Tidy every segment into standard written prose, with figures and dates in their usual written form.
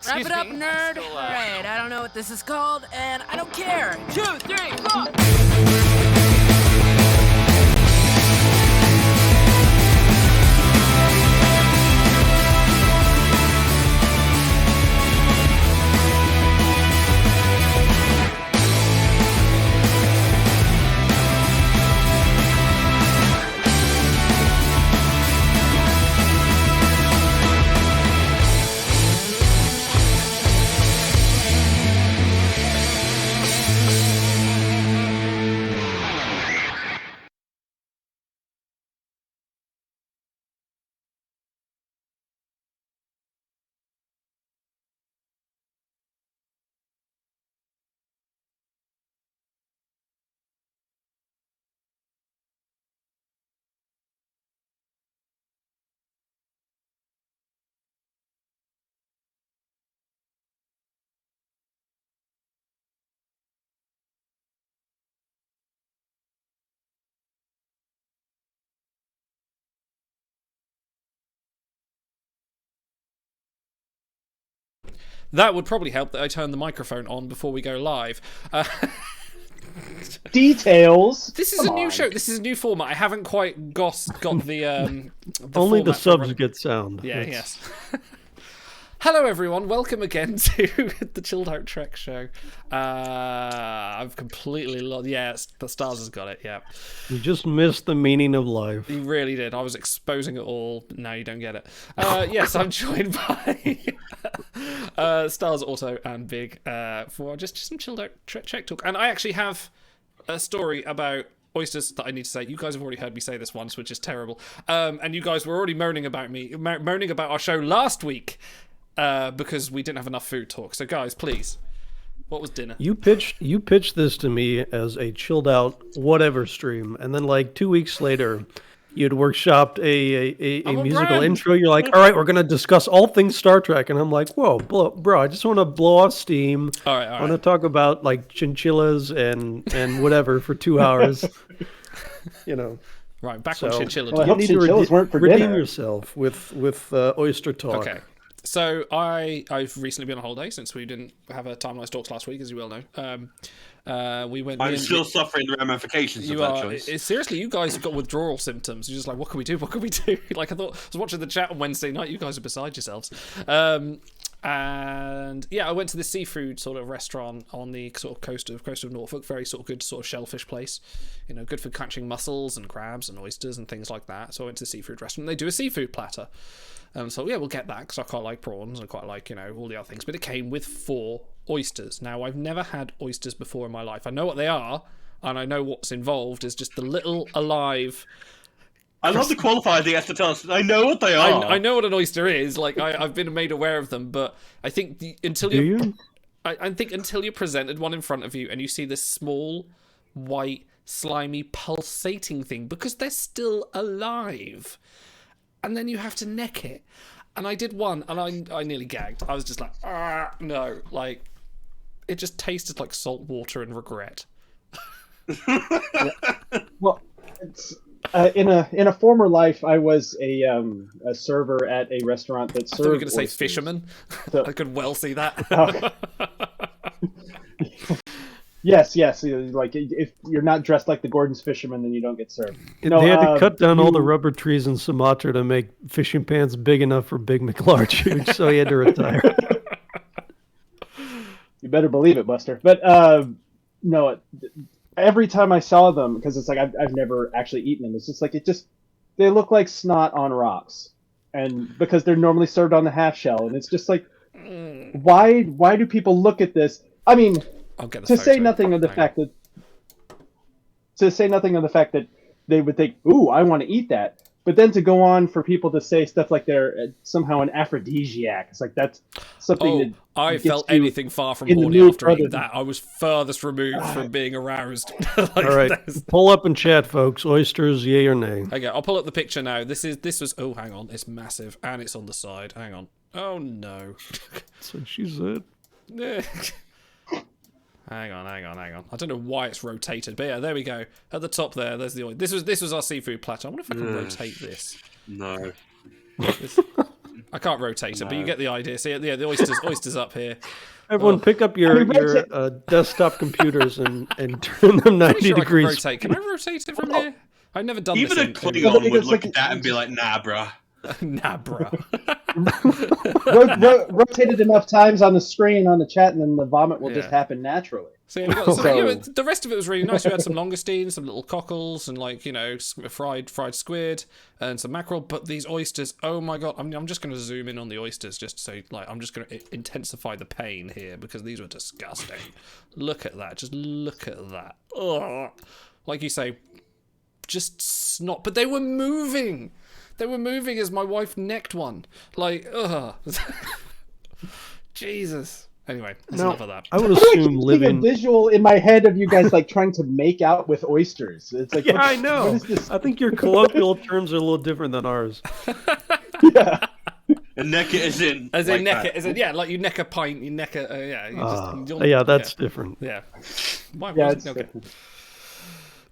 Wrap it up, nerd. Alright, I don't know what this is called, and I don't care. 2, 3, 4. That would probably help that I turn the microphone on before we go live. Details. This is a new show. This is a new format. I haven't quite got the only the format subs get sound. Yeah, yes. Hello, everyone. Welcome again to the Chilled Out Trek show. I've completely lost. Yeah, the stars has got it. Yeah. You just missed the meaning of life. You really did. I was exposing it all. Now you don't get it. Yes, I'm joined by Stars, Auto, and Big for just some Chilled Out Trek talk. And I actually have a story about oysters that I need to say. You guys have already heard me say this once, which is terrible. And you guys were already moaning about our show last week. Because we didn't have enough food talk. So guys, please, what was dinner? You pitched this to me as a chilled out whatever stream, and then like 2 weeks later, you'd workshopped a musical intro. You're like, all right, we're gonna discuss all things Star Trek, and I'm like, whoa, bro, I just want to blow off steam. All right. I want to talk about like chinchillas and whatever for 2 hours. You know. Right, back on chinchilla. Well, I hope chinchillas weren't for redeem dinner. yourself with oyster talk. Okay. So I've recently been on holiday since we didn't have a Timeline Talks last week, as you well know. We went. I'm still suffering the ramifications of that choice. Seriously, you guys have got withdrawal symptoms. You're just like, what can we do? What can we do? Like I thought, I was watching the chat on Wednesday night. You guys are beside yourselves. And yeah, I went to the seafood sort of restaurant on the sort of coast of Norfolk. Very sort of good sort of shellfish place. You know, good for catching mussels and crabs and oysters and things like that. So I went to the seafood restaurant. They do a seafood platter. So yeah, we'll get that because I quite like prawns. I quite like, you know, all the other things. But it came with 4 oysters. Now, I've never had oysters before in my life. I know what they are, and I know what's involved is just the little alive. I love the qualifier they have to tell us. I know what they are. I know what an oyster is. Like I've been made aware of them, but I think until you're presented one in front of you and you see this small, white, slimy, pulsating thing because they're still alive. And then you have to neck it. And I did one, and I nearly gagged. I was just like, no. Like, it just tasted like salt water and regret. Well, it's, in a former life, I was a server at a restaurant that served. I thought you were going to say oysters. fisherman. So, I could well see that. Yes. Like, if you're not dressed like the Gordon's fisherman, then you don't get served. They had to cut down all the rubber trees in Sumatra to make fishing pants big enough for Big McLarge, so he had to retire. You better believe it, Buster. But no, every time I saw them, because it's like I've never actually eaten them. It's just like they look like snot on rocks, and because they're normally served on the half shell, and it's just like, why do people look at this? I mean. To say nothing of the fact that they would think, "Ooh, I want to eat that," but then to go on for people to say stuff like they're somehow an aphrodisiac, it's like that's something. I felt anything far from horny after eating that. I was furthest removed from being aroused. Like, all right, pull up in chat, folks. Oysters, yay or nay? Okay, I'll pull up the picture now. This was. Oh, hang on, it's massive and it's on the side. Hang on. Oh no. That's what she said. Hang on. I don't know why it's rotated, but yeah, there we go. At the top there's the oil. This was our seafood platter. I wonder if I can rotate this. No. I can't rotate it, but you get the idea. See, yeah, the oysters up here. Everyone, pick up your desktop computers and turn them 90 Sure degrees. Can I rotate it from here? I've never done Even this. a Klingon would look at that and be like, nah, bruh. Nah, bro. Rotated enough times on the screen on the chat, and then the vomit will just happen naturally. So, the rest of it was really nice. We had some langoustines, some little cockles, and fried squid and some mackerel. But these oysters, oh my god! I'm just going to zoom in on the oysters just so I'm just going to intensify the pain here because these were disgusting. Look at that! Just look at that! Ugh. Like you say, just snot. But they were moving. They were moving as my wife necked one. Ugh. Jesus. Anyway, that's enough of that. I would assume living a visual in my head of you guys trying to make out with oysters. It's like, I know. What is this? I think your colloquial terms are a little different than ours. Yeah. And neck it as in neck it as in like you neck a pint, you neck a that's different. Yeah. It's different.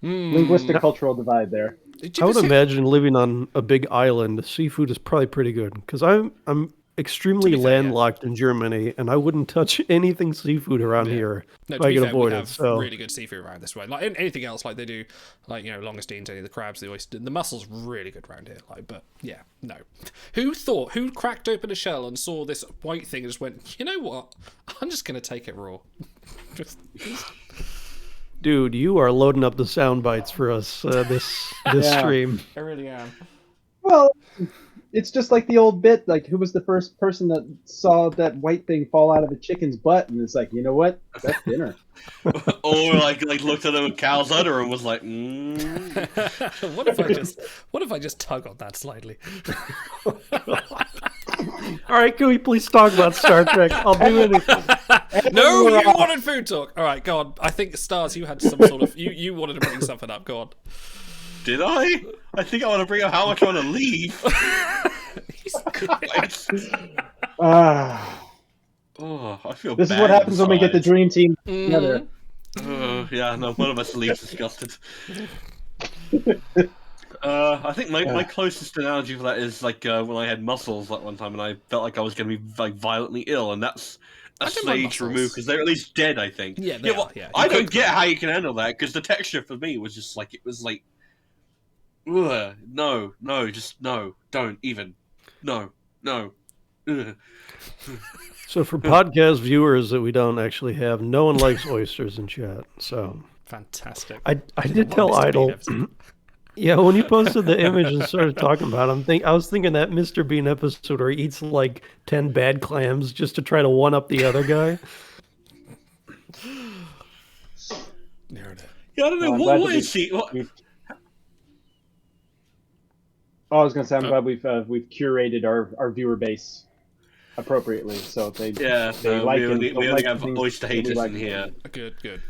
Linguistic cultural divide there. I would imagine living on a big island, seafood is probably pretty good because I'm extremely landlocked in Germany, and I wouldn't touch anything seafood around here if I could avoid it. So really good seafood around this way. Like anything else, like they do, langoustines, the crabs, the oyster, the mussels, really good around here. But yeah, no. Who cracked open a shell and saw this white thing and just went, you know what? I'm just gonna take it raw. Dude, you are loading up the sound bites for us this stream. I really am. Well, it's just like the old bit, like who was the first person that saw that white thing fall out of a chicken's butt, and it's like, you know what? That's dinner. Or like looked at a cow's udder and was like, What if I just tug on that slightly? All right, can we please talk about Star Trek? I'll do anything. No, you wanted food talk. All right, go on. I think Stars, you had some sort of you wanted to bring something up. Go on. Did I? I think I want to bring up how much I want to leave. I feel this bad is what happens inside. when we get the dream team together. Yeah, no, one of us leaves disgusted. I think my closest analogy for that is like when I had mussels one time and I felt like I was going to be violently ill, and that's a stage removed because they're at least dead, I think. Yeah, I don't get how you can handle that because the texture for me was just like, it was like, ugh, no, just no, don't even, no. Ugh. So for podcast viewers that we don't actually have, no one likes oysters in chat. So fantastic. I did tell Idol. Yeah, when you posted the image and started talking about him, I was thinking that Mr. Bean episode where he eats like 10 bad clams just to try to one up the other guy. Narrative. Yeah, I don't know what is he. I was going to say, I'm glad we've curated our viewer base appropriately, so they we like only have oyster haters in here. Good.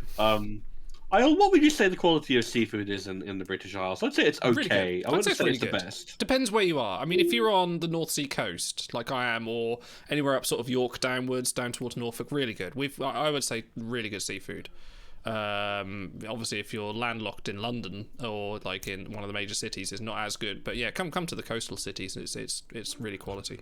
What would you say the quality of seafood is in the British Isles? I'd say it's okay. Really I wouldn't say really it's the good. best. Depends where you are. I mean, if you're on the North Sea coast, like I am, or anywhere up sort of York downwards, down towards Norfolk, really good. I would say really good seafood. Obviously, if you're landlocked in London or like in one of the major cities, it's not as good. But yeah, come to the coastal cities. It's really quality.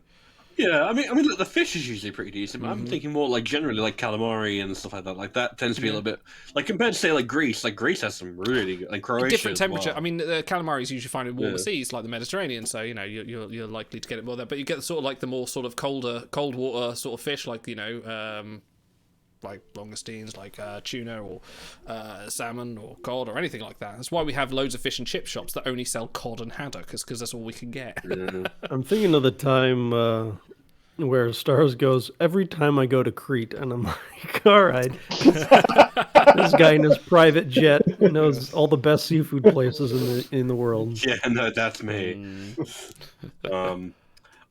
Yeah, I mean, look, the fish is usually pretty decent. But I'm thinking more like generally like calamari and stuff like that. Like that tends to be a little bit like compared to say like Greece. Like Greece has some really good, like Croatia. Different temperature. Well. I mean, the calamari is usually found in warmer seas like the Mediterranean, so you're likely to get it more there. But you get sort of like the more sort of cold water sort of fish, like like langoustines, like tuna or salmon or cod or anything like that. That's why we have loads of fish and chip shops that only sell cod and haddock, because that's all we can get. I'm thinking of the time where Stars goes, every time I go to Crete, and I'm like, all right. This guy in his private jet knows all the best seafood places in the world. Yeah, no, that's me. All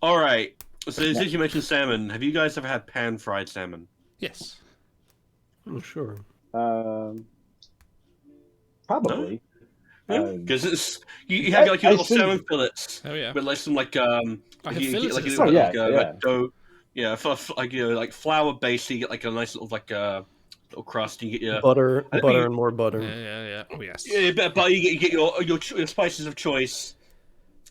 right. So since you mentioned salmon, have you guys ever had pan-fried salmon? Yes. Oh, sure. Probably. Because it's you have like your little salmon fillets. Oh yeah. With like some like like flour based. So you get like a nice little like little crust. You get your butter and more butter. Yeah. Oh yes. Yeah, but you get your spices of choice.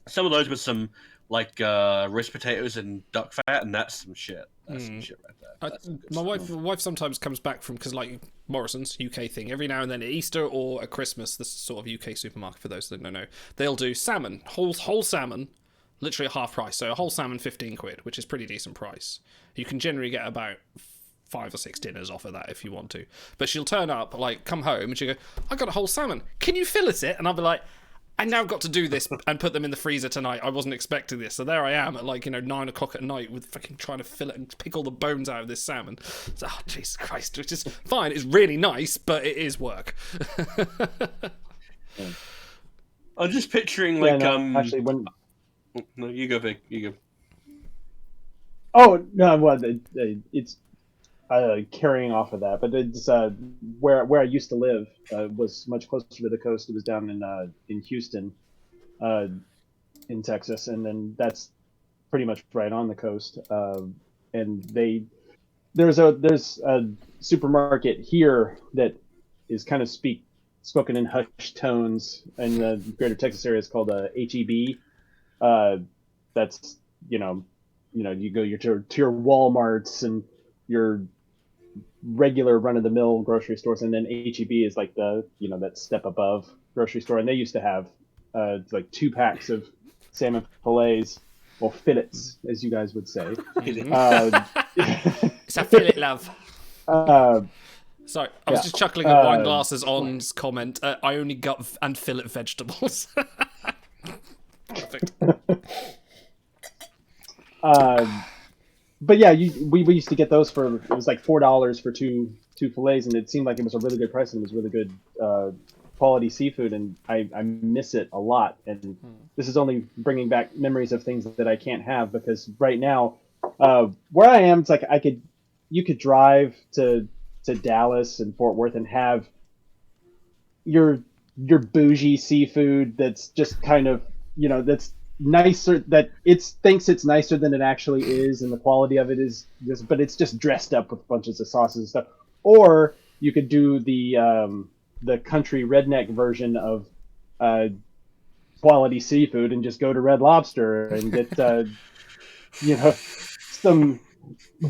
Some of those with some like roast potatoes and duck fat, and that's some shit. That's some shit right there. That's some good My stuff. wife sometimes comes back from, because like Morrison's UK thing, every now and then at Easter or at Christmas, this is sort of UK supermarket for those that don't know, they'll do salmon, whole salmon, literally at half price. So a whole salmon, 15 quid, which is pretty decent price. You can generally get about 5 or 6 dinners off of that if you want to. But she'll turn up, like come home and she'll go, I got a whole salmon, can you fillet it? And I'll be like, I now got to do this and put them in the freezer tonight. I wasn't expecting this. So there I am at 9 o'clock at night with fucking trying to fill it and pick all the bones out of this salmon. So, oh, Jesus Christ. Which is fine. It's really nice, but it is work. I'm just picturing like actually when. No, you go, Vic. You go. Oh no, well, it's carrying off of that, but it's where I used to live was much closer to the coast. It was down in Houston, in Texas, and then that's pretty much right on the coast. And there's a supermarket here that is kind of spoken in hushed tones in the greater Texas area. It's called HEB. That's you go to your Walmarts and your regular run-of-the-mill grocery stores, and then HEB is like the that step above grocery store, and they used to have like 2 packs of salmon fillets, or fillets as you guys would say. It's a fillet, love. Sorry, I was just chuckling at Wine Glasses On's comment. I only gut and fillet vegetables. Perfect. But yeah, we used to get those for, it was like $4 for two fillets, and it seemed like it was a really good price, and it was really good quality seafood, and I miss it a lot. And this is only bringing back memories of things that I can't have, because right now, where I am, it's like you could drive to Dallas and Fort Worth and have your bougie seafood that's just kind of that's nicer, that thinks it's nicer than it actually is, and the quality of it is just, but it's just dressed up with bunches of sauces and stuff. Or you could do the country redneck version of quality seafood and just go to Red Lobster and get some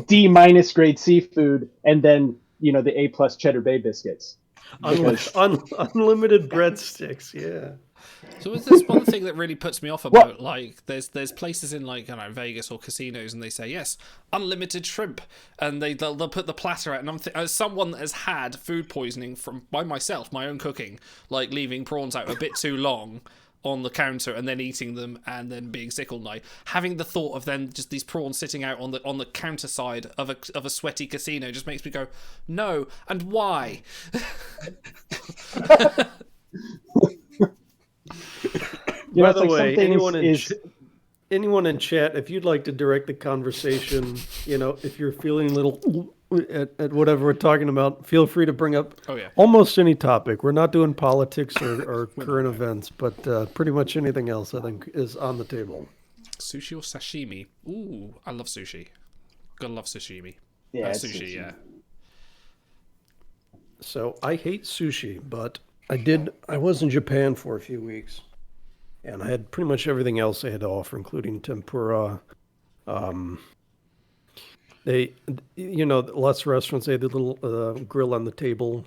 D- grade seafood, and then the A+ cheddar bay biscuits. Unlimited breadsticks, yeah. So is this one thing that really puts me off about, like, there's places in, like, I don't know, Vegas or casinos, and they say, yes, unlimited shrimp, and they'll put the platter out, and I'm as someone that has had food poisoning by myself, my own cooking, like leaving prawns out a bit too long on the counter and then eating them and then being sick all night, having the thought of then just these prawns sitting out on the counter side of a sweaty casino just makes me go, no, and why? By the way, anyone in chat, if you'd like to direct the conversation, if you're feeling a little at whatever we're talking about, feel free to bring up almost any topic. We're not doing politics or current events, but pretty much anything else I think is on the table. Sushi or sashimi? Ooh, I love sushi. Gotta love sashimi. Yeah, sushi, yeah. So I hate sushi, but I was in Japan for a few weeks, and I had pretty much everything else they had to offer, including tempura. They, lots of restaurants, they had the little grill on the table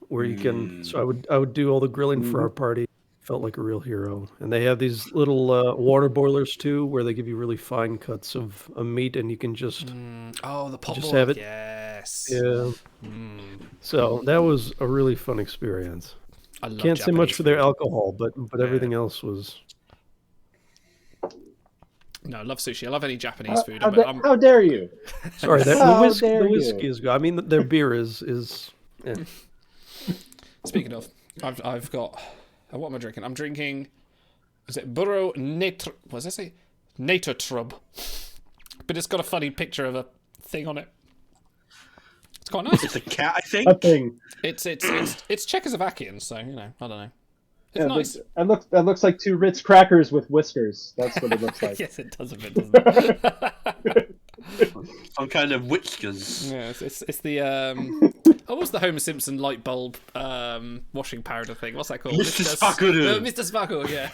where you can. So I would do all the grilling for our party. Felt like a real hero. And they have these little water boilers too, where they give you really fine cuts of meat, and you can just the pot just boil, have it. Yes. Yeah. So that was a really fun experience. I love Can't say Japanese much for their food. alcohol, but everything else was. No, I love sushi. I love any Japanese food. How dare you? Sorry, the dare whiskey is good. I mean, their beer is. Yeah. Speaking of, I've got. What am I drinking? I'm drinking. Is it Burro Natr? What does that say? Natertrub. But it's got a funny picture of a thing on it. It's quite nice. It's a cat, I think. A thing. It's Czechoslovakian, so I don't know. It's nice. That looks like 2 Ritz crackers with whiskers. That's what it looks like. Yes, it does a bit, doesn't it? Some kind of whiskers. Yeah, it's the what's the Homer Simpson light bulb washing powder thing? What's that called? Mr. Spackle. Mr. Spackle, yeah.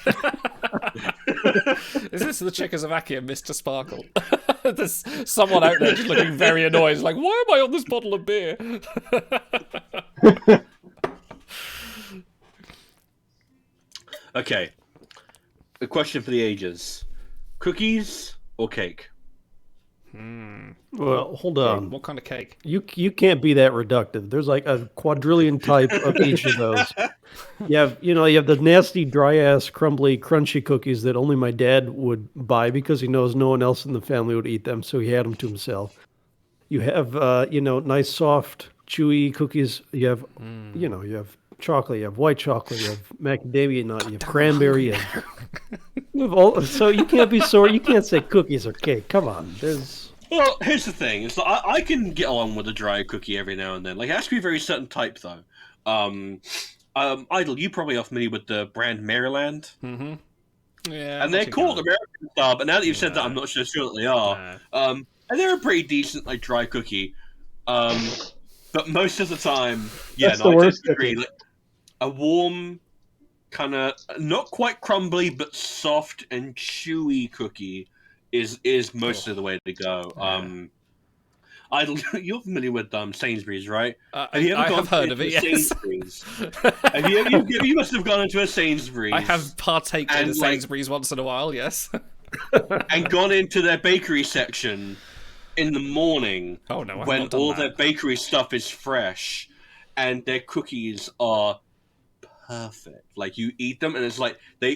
Is this the Czechoslovakia, Mr. Sparkle? There's someone out there just looking very annoyed. It's like, why am I on this bottle of beer? Okay. A question for the ages: cookies or cake? Well, hold on. What kind of cake? You can't be that reductive. There's like a quadrillion type of each of those. You have the nasty, dry ass, crumbly, crunchy cookies that only my dad would buy because he knows no one else in the family would eat them, so he had them to himself. You have nice, soft, chewy cookies. You have you have chocolate. You have white chocolate. You have macadamia nut. You have cranberry. So you can't be sore. You can't say cookies or cake. Come on, Well, here's the thing. It's like, I can get along with a dry cookie every now and then. Like, it has to be a very certain type, though. Idle, you probably are familiar with the brand Maryland. Mm-hmm. Yeah. And they're called American style, but now that you've said that, I'm not sure that they are. And they're a pretty decent, like, dry cookie. But most of the time, I just agree. Like, a warm, kind of not quite crumbly, but soft and chewy cookie is mostly the way to go. You're familiar with Sainsbury's, right? Have you ever I have heard of it. Yes. Sainsbury's? You must have gone into a Sainsbury's. I have partaken in a Sainsbury's once in a while. Yes. And gone into their bakery section in the morning. Oh no! When all their bakery stuff is fresh, and their cookies are perfect. Like, you eat them, and it's like they're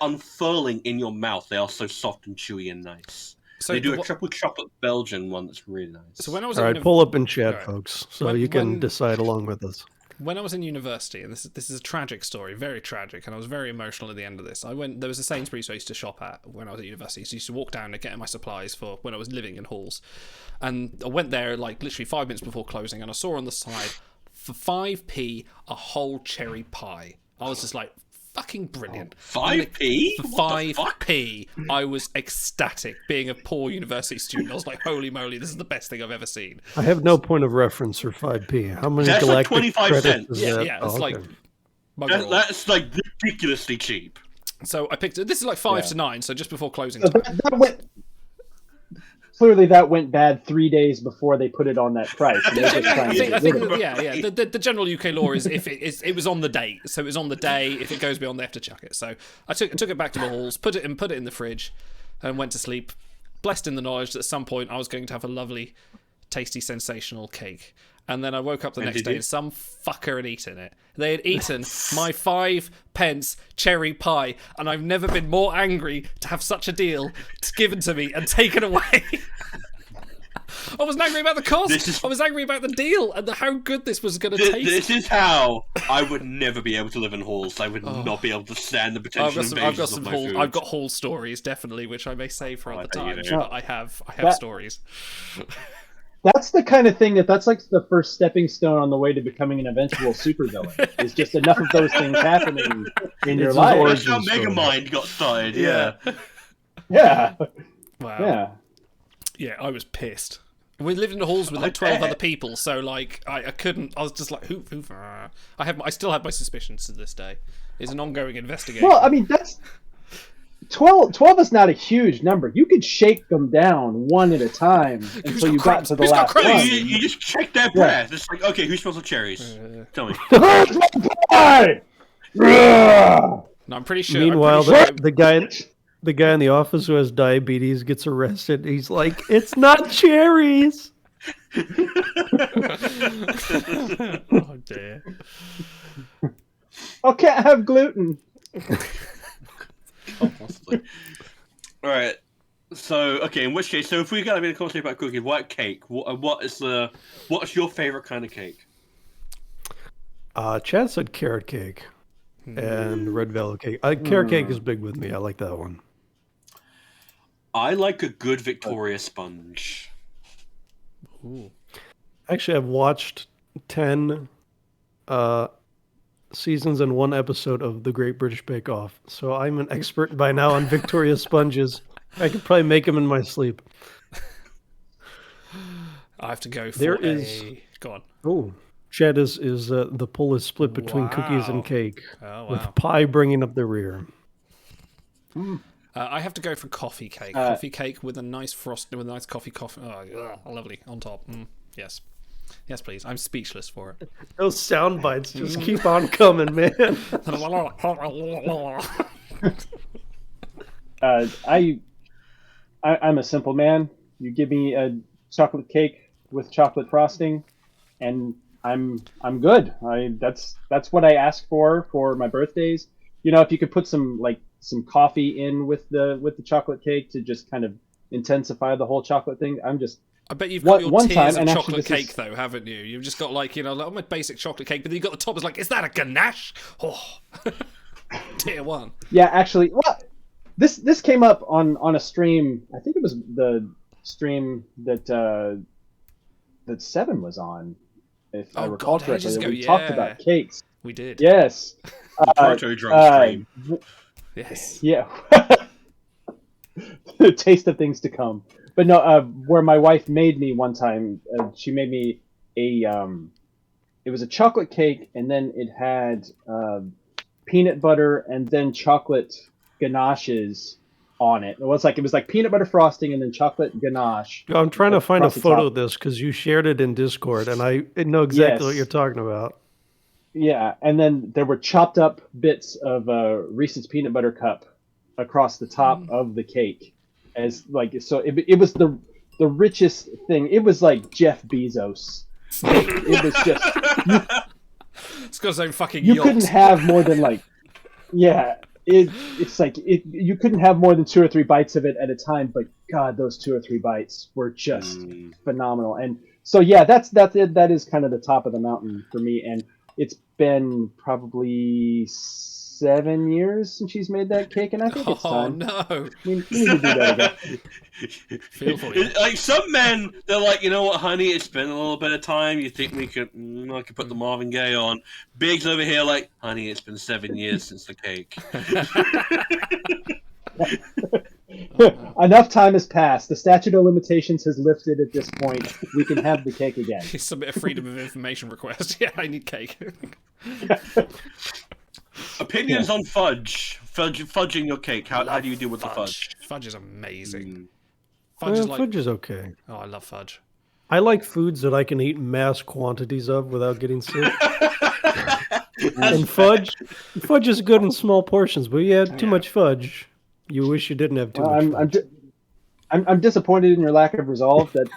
unfurling in your mouth. They are so soft and chewy and nice. So they do a triple chocolate Belgian one that's really nice. So when I was pull up in chat, folks, so you can decide along with us. When I was in university, and this is a tragic story, very tragic, and I was very emotional at the end of this. There was a Sainsbury's I used to shop at when I was at university. So I used to walk down to get my supplies for when I was living in halls, and I went there like literally 5 minutes before closing, and I saw on the side, for 5p, a whole cherry pie. I was just like, fucking brilliant. 5p? For 5p, I was ecstatic. Being a poor university student, I was like, holy moly, this is the best thing I've ever seen. I have no point of reference for 5p. How many that's galactic like 25 cents. Is that? Yeah, it's like... That's like ridiculously cheap. So I picked it. This is like 5 to 9, so just before closing time. Clearly, that went bad 3 days before they put it on that price. The general UK law is if it was on the date, so it was on the day. If it goes beyond, they have to chuck it. So I took it back to the halls, put it in the fridge, and went to sleep, blessed in the knowledge that at some point I was going to have a lovely, tasty, sensational cake. And then I woke up the next day and some fucker had eaten it. They had eaten my 5p cherry pie, and I've never been more angry to have such a deal given to me and taken away. I wasn't angry about the cost. I was angry about the deal and how good this was going to taste. This is how I would never be able to live in halls. I would not be able to stand the potential invasions of my food. I've got hall stories, definitely, which I may save for other times, but I have stories. That's the kind of thing that's like the first stepping stone on the way to becoming an eventual supervillain. Is just enough of those things happening in your life. That's how Megamind got started. Yeah. Wow. Yeah, I was pissed. We lived in the halls with like 12 other people, so like I couldn't. I was just like, who? I still have my suspicions to this day. It's an ongoing investigation. Well, I mean, that's 12 is not a huge number. You could shake them down one at a time until you got to the last one. You just check their breath. It's like, okay, who smells like cherries? Tell me. No, I'm pretty sure. Meanwhile, the guy in the office who has diabetes gets arrested. He's like, it's not cherries. Oh dear. I can't have gluten. Oh, possibly. All right. So, okay. In which case, if we're going to be in a conversation about cookies, what cake? What's your favorite kind of cake? Chad said carrot cake and red velvet cake. Carrot cake is big with me. I like that one. I like a good Victoria sponge. Ooh. Actually, I've watched 10 seasons and 1 episode of The Great British Bake Off, so I'm an expert by now on Victoria sponges. I could probably make them in my sleep. I have to go for Go on. Oh, Chad is the pull is split between cookies and cake, Oh, wow. with pie bringing up the rear. I have to go for coffee cake. Coffee cake with a nice frosting, with a nice coffee. Oh, lovely on top. Yes. Yes, please. I'm speechless for it. Those sound bites just keep on coming, man. I'm a simple man. You give me a chocolate cake with chocolate frosting, and I'm good. That's what I ask for my birthdays. You know, if you could put some coffee in with the chocolate cake to just kind of intensify the whole chocolate thing. I bet you've got your one tiers time, of and chocolate actually cake, though, haven't you? You've just got like my basic chocolate cake, but then you've got the top is like, is that a ganache? Oh, tier 1. Yeah, actually, well, this came up on a stream. I think it was the stream that Seven was on, if I recall correctly. We talked about cakes. We did. Yes. Proto drunk stream. Yes. Yeah. The taste of things to come. But no, where my wife made me one time, she made me it was a chocolate cake, and then it had peanut butter and then chocolate ganaches on it. It was like peanut butter frosting and then chocolate ganache. I'm trying to find a photo of this because you shared it in Discord, and I know exactly what you're talking about. Yeah, and then there were chopped up bits of Reese's peanut butter cup across the top of the cake. It was the richest thing. It was like Jeff Bezos. It was just it's got its own fucking you yacht. couldn't have more than you couldn't have more than 2 or 3 bites of it at a time, but God, those 2 or 3 bites were just phenomenal. And so that is kind of the top of the mountain for me. And it's been probably 7 years since she's made that cake, and I think it's time. Oh no! We need to do that again. Feel for you. Like some men, they're like, you know what, honey, it's been a little bit of time. You think I could put the Marvin Gaye on? Biggs over here, like, honey, it's been 7 years since the cake. Enough time has passed. The statute of limitations has lifted at this point. We can have the cake again. You submit a freedom of information request. Yeah, I need cake. Opinions on fudge. Fudging your cake. How do you deal with the fudge? Fudge is amazing. Fudge is okay. Oh, I love fudge. I like foods that I can eat mass quantities of without getting sick. And fudge is good in small portions, but you have too much fudge, you wish you didn't have too much fudge. I'm disappointed in your lack of resolve that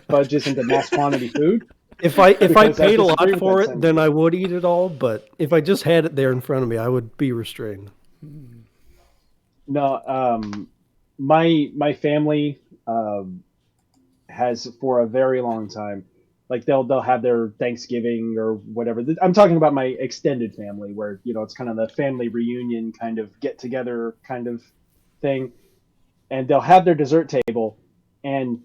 fudge isn't a mass quantity food. If I paid a lot for it, then I would eat it all. But if I just had it there in front of me, I would be restrained. No, my family has for a very long time, like they'll have their Thanksgiving or whatever. I'm talking about my extended family, where it's kind of the family reunion kind of get together kind of thing, and they'll have their dessert table, and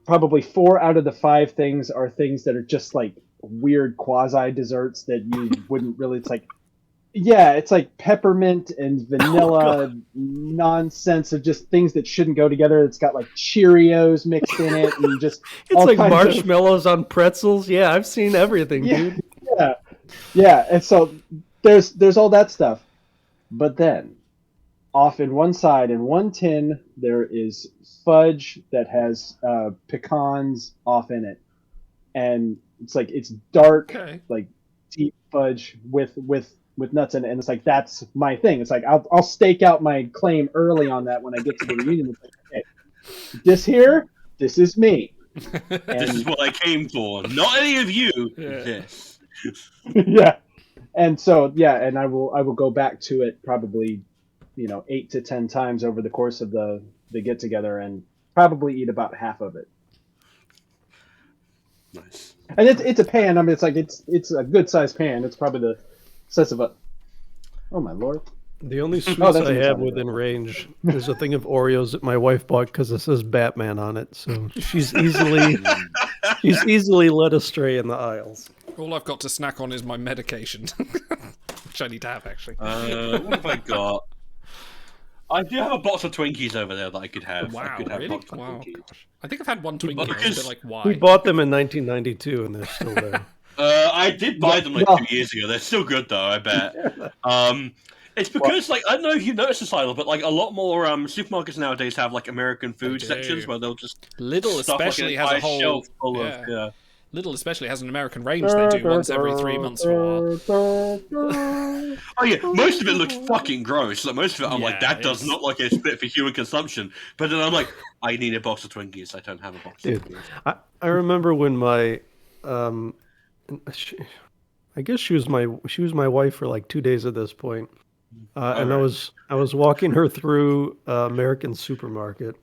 probably 4 out of the 5 things are things that are just like weird quasi desserts that you wouldn't really. It's like peppermint and vanilla nonsense of just things that shouldn't go together. It's got like Cheerios mixed in it, and just it's like marshmallows on pretzels. Yeah, I've seen everything, dude. Yeah. And so there's all that stuff, but then off in one side in one tin there is fudge that has pecans off in it, and it's dark, like deep fudge with nuts in it, and it's like that's my thing. It's like I'll stake out my claim early on that when I get to the reunion. It's like, okay, this is me. This is what I came for. Not any of you. This. Yeah, and so and I will go back to it probably 8 to 10 times over the course of the get together, and probably eat about half of it. Nice. And it's a pan. I mean, it's a good sized pan. It's probably the size of a. Oh my lord! The only sweets I have within range is a thing of Oreos that my wife bought because it says Batman on it. So she's easily led astray in the aisles. All I've got to snack on is my medication, which I need to have actually. What have I got? I do have a box of Twinkies over there that I could have. Wow, I could have really? Wow. I think I've had one Twinkie. Because like, why? We bought them in 1992, and they're still there. I did buy them 2 years ago. They're still good though, I bet. It's because, like, I don't know if you've noticed this, Idol, but like a lot more supermarkets nowadays have like American food sections where they'll just Lidl stuff, especially like, has a whole shelf full yeah. of yeah. Lidl especially has an American range they do once every 3 months for a while. Oh yeah, most of it looks fucking gross. Like most of it, I'm like, Yeah, that does not look like it's fit for human consumption. But then I'm like, I need a box of Twinkies. I don't have a box of Twinkies. I remember when my, I guess she was my wife for like 2 days at this point, and Alright. I was walking her through American supermarket,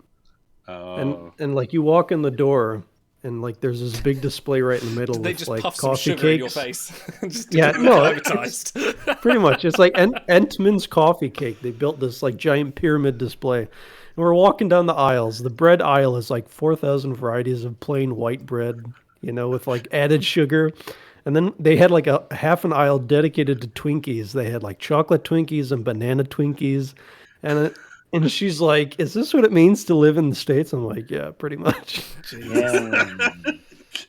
Oh. and like you walk in the door. And like, there's this big display right in the middle Did they with just like puff some coffee sugar cakes. in your face? Just to Yeah, get them no, advertised. Pretty much. It's like Entman's coffee cake. They built this like giant pyramid display. And we're walking down the aisles. The bread aisle is like 4,000 varieties of plain white bread, with like added sugar. And then they had like a half an aisle dedicated to Twinkies. They had like chocolate Twinkies and banana Twinkies. And she's like, "Is this what it means to live in the States?" I'm like, "Yeah, pretty much."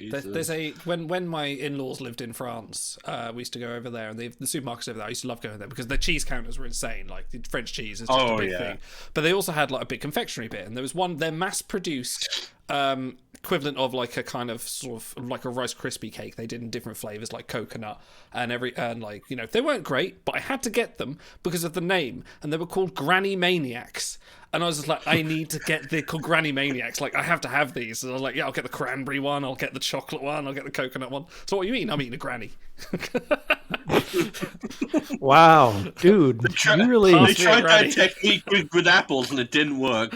There's when my in-laws lived in France, we used to go over there, and the supermarkets over there, I used to love going there because their cheese counters were insane. Like the French cheese is just a big thing, but they also had like a big confectionery bit, and there was one, their mass-produced equivalent of like a kind of sort of like a Rice Krispie cake they did in different flavors, like coconut and like they weren't great, but I had to get them because of the name, and they were called Granny Maniacs. And I was just like, I need to get the called Granny Maniacs. Like, I have to have these. And I was like, yeah, I'll get the cranberry one. I'll get the chocolate one. I'll get the coconut one. So what do you mean? I'm eating a granny. Wow, dude. You really... They tried that technique with apples and it didn't work.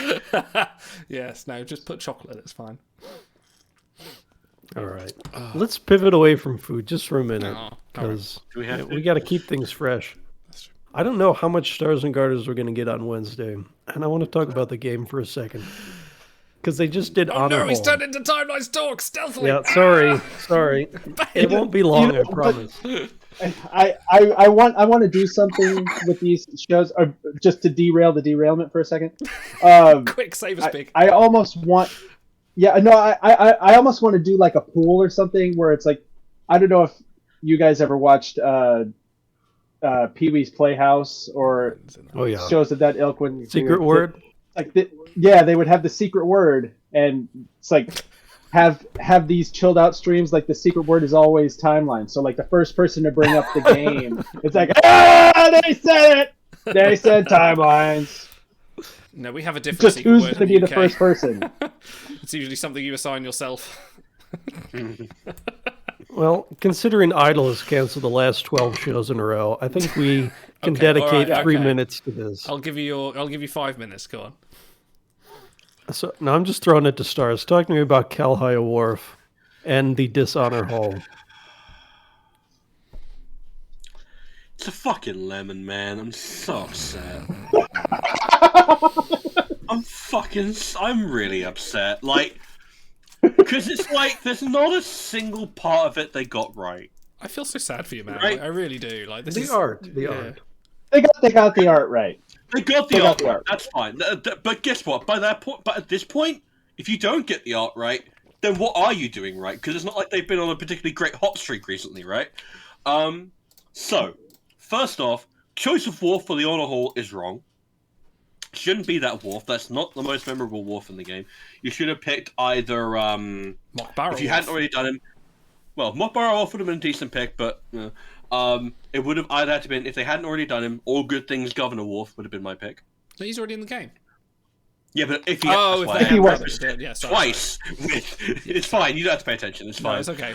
Yes, no, just put chocolate. It's fine. All right. Let's pivot away from food just for a minute. Because we got to keep things fresh. I don't know how much Stars and Garters we're going to get on Wednesday, and I want to talk about the game for a second. Because they just did Honor Hall. He's turned into Timelines Talk, stealthily! Yeah, sorry. It won't be long, I promise. I want to do something with these shows, or just to derail the derailment for a second. Quick, save us, Big. I almost want... Yeah, no, I almost want to do like a pool or something where it's like... I don't know if you guys ever watched... Pee-wee's Playhouse or shows of that ilk when Secret Word, they would have the secret word, and it's like have these chilled out streams. Like the secret word is always timeline, so like the first person to bring up the game, it's like, they said it, they said timelines. No, we have a different just secret who's word going to be the first person. It's usually something you assign yourself. Well, considering Idol has canceled the last 12 shows in a row, I think we can dedicate 3 minutes to this. I'll give you 5 minutes. Go on. So now I'm just throwing it to Stars. Talk to me about High Wharf and the Dishonor Hall. It's a fucking lemon, man. I'm so upset. I'm really upset. Like, because it's like there's not a single part of it they got right. I feel so sad for you, man. Right? Like, I really do. Like The art. They got the art right. They got the art right. That's fine. But guess what? By that point, but at this point, if you don't get the art right, then what are you doing right? Because it's not like they've been on a particularly great hot streak recently, right? So first off, choice of Wharf for the Honor Hall is wrong. Shouldn't be that Wharf. That's not the most memorable Wharf in the game. You should have picked either Mock Barrel if you hadn't already done him. Well, Mock Barrel Wharf would have been a decent pick, but it would have either had to been, if they hadn't already done him, All Good Things Governor Wharf would have been my pick. No, he's already in the game. Yeah, but if he if he wasn't, twice, it's fine. You don't have to pay attention. It's fine. No, it's okay.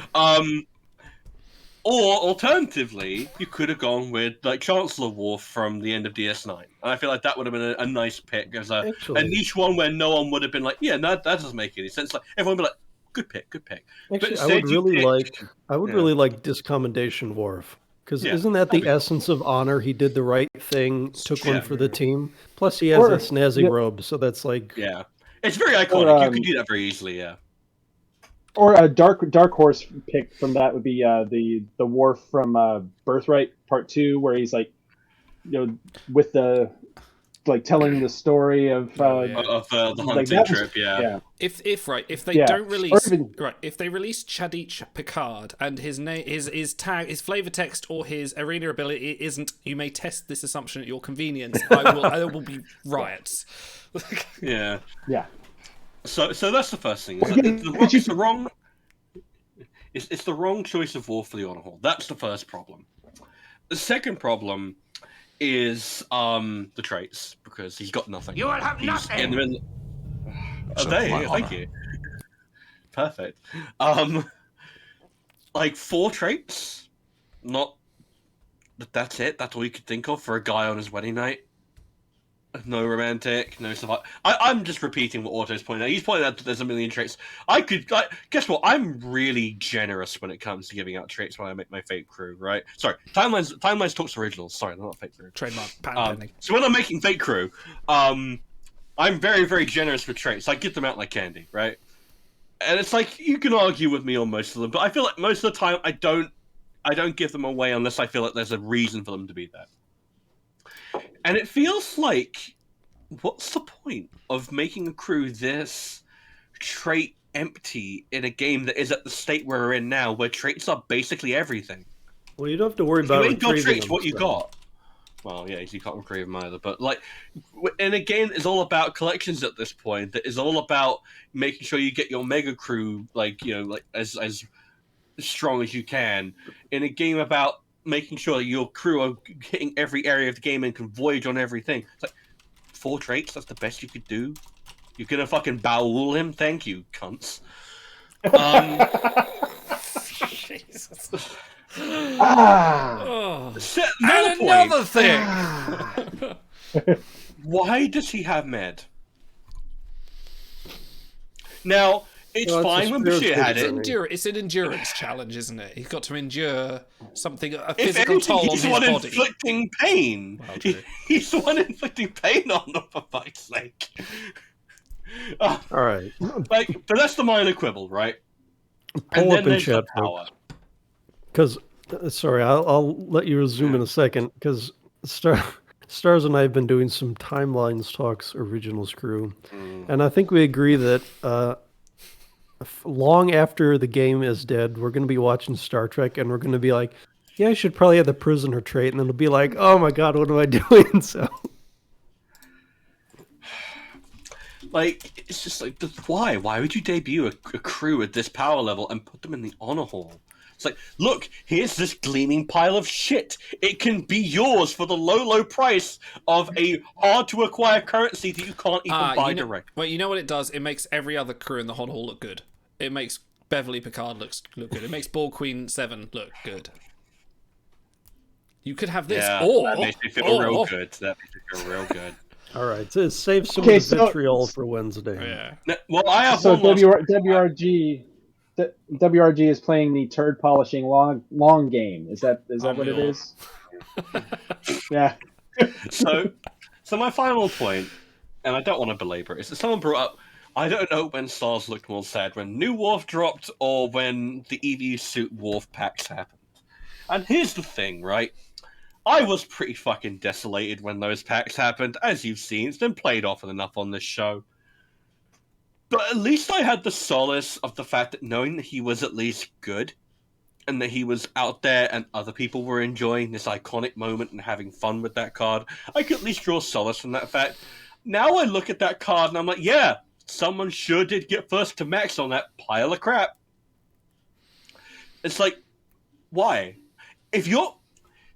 Or alternatively, you could have gone with like Chancellor Wharf from the end of DS9. And I feel like that would have been a nice pick as a niche one where no one would have been like, yeah, no, that doesn't make any sense. Like everyone would be like, good pick. Actually, I would really like Discommendation Wharf. Because isn't that the essence of Honor? He did the right thing, took one for the team. Plus, he has a snazzy robe, so that's like... Yeah. It's very iconic. You could do that very easily, yeah. Or a dark horse pick from that would be the Wharf from Birthright Part 2, where he's like, with the... like telling the story of the hunting trip, yeah. If they Yeah. don't release Or even- if they release Chadich Picard and his name, his tag, his flavor text or his arena ability isn't, you may test this assumption at your convenience. I will be riots. Yeah. Yeah. So that's the first thing. Well, It's the wrong choice of Worf for the honor hall. That's the first problem. The second problem is the traits, because he's got nothing. You will have nothing. In the middle... So there you my go, thank honor. you. Perfect. Like 4 traits. Not. That's it. That's all you could think of for a guy on his wedding night. No romantic, no stuff. I'm just repeating what Auto's pointed out. He's pointed out that there's a million traits. Guess what? I'm really generous when it comes to giving out traits when I make my fake crew, right? Sorry, Timelines talks originals. Sorry, not fake crew. Trademark, patent pending. So when I'm making fake crew, I'm very, very generous with traits. I give them out like candy, right? And it's like, you can argue with me on most of them, but I feel like most of the time I don't give them away unless I feel like there's a reason for them to be there. And it feels like, what's the point of making a crew this trait empty in a game that is at the state where we're in now, where traits are basically everything? Well, you don't have to worry about You ain't got retrieving traits, them, what you so. got? Well, yeah, you can't retrieve them either. But like, in a game that is all about collections at this point, that is all about making sure you get your mega crew, like, you know, like as strong as you can. In a game about making sure that your crew are hitting every area of the game and can voyage on everything. It's like 4 traits. That's the best you could do. You're gonna fucking Baul him. Thank you, cunts. Jesus. Ah. Another thing. Why does he have med? Now, it's Well, fine it's a when Bashir had spiritual it. It's an endurance challenge, isn't it? He's got to endure something, a If physical anything, toll on he's his the one body. inflicting pain. Well, true. He's the one inflicting pain on them, for fuck's sake. All right. But that's the minor quibble, right? Pull up in there's chat, the power. Because, sorry, I'll let you resume in a second, because Stars and I have been doing some Timelines Talks Originals crew, and I think we agree that long after the game is dead, we're going to be watching Star Trek, and we're going to be like, yeah, I should probably have the prisoner trait, and then it'll be like, oh my god, what am I doing? So, like, it's just like, why? Why would you debut a crew at this power level and put them in the honor hall? It's like, look, here's this gleaming pile of shit. It can be yours for the low, low price of a hard-to-acquire currency that you can't even buy direct. Well, you know what it does? It makes every other crew in the honor hall look good. It makes Beverly Picard look good. It makes Ball Queen 7 look good. You could have this, Yeah, or... that makes me feel real good. That makes me feel real good. all right, so save some Okay, of the so- vitriol for Wednesday. Yeah. Well, I have So one last... WRG is playing the turd polishing long game. Is that what it is? Yeah. So my final point, and I don't want to belabor it, is that someone brought up, I don't know when Stars looked more sad, when New Worf dropped or when the EVU suit Worf packs happened. And here's the thing, right? I was pretty fucking desolated when those packs happened. As you've seen, it's been played often enough on this show. But at least I had the solace of the fact that knowing that he was at least good, and that he was out there and other people were enjoying this iconic moment and having fun with that card, I could at least draw solace from that fact. Now I look at that card and I'm like, yeah, someone sure did get first to max on that pile of crap. It's like, why?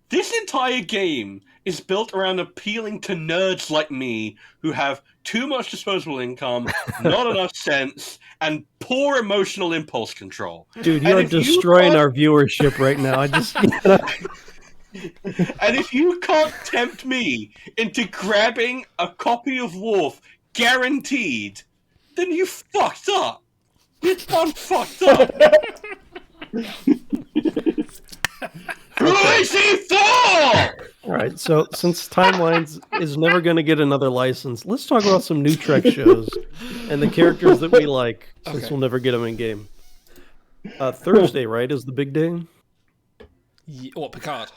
This entire game is built around appealing to nerds like me who have too much disposable income, not enough sense, and poor emotional impulse control. Dude, you're destroying our viewership right now. I just... And if you can't tempt me into grabbing a copy of Worf, guaranteed, then you fucked up. You done fucked up. Who is he for? All right, so since Timelines is never going to get another license, let's talk about some new Trek shows and the characters that we like, since we'll never get them in game. Thursday, right, is the big day? What, Picard?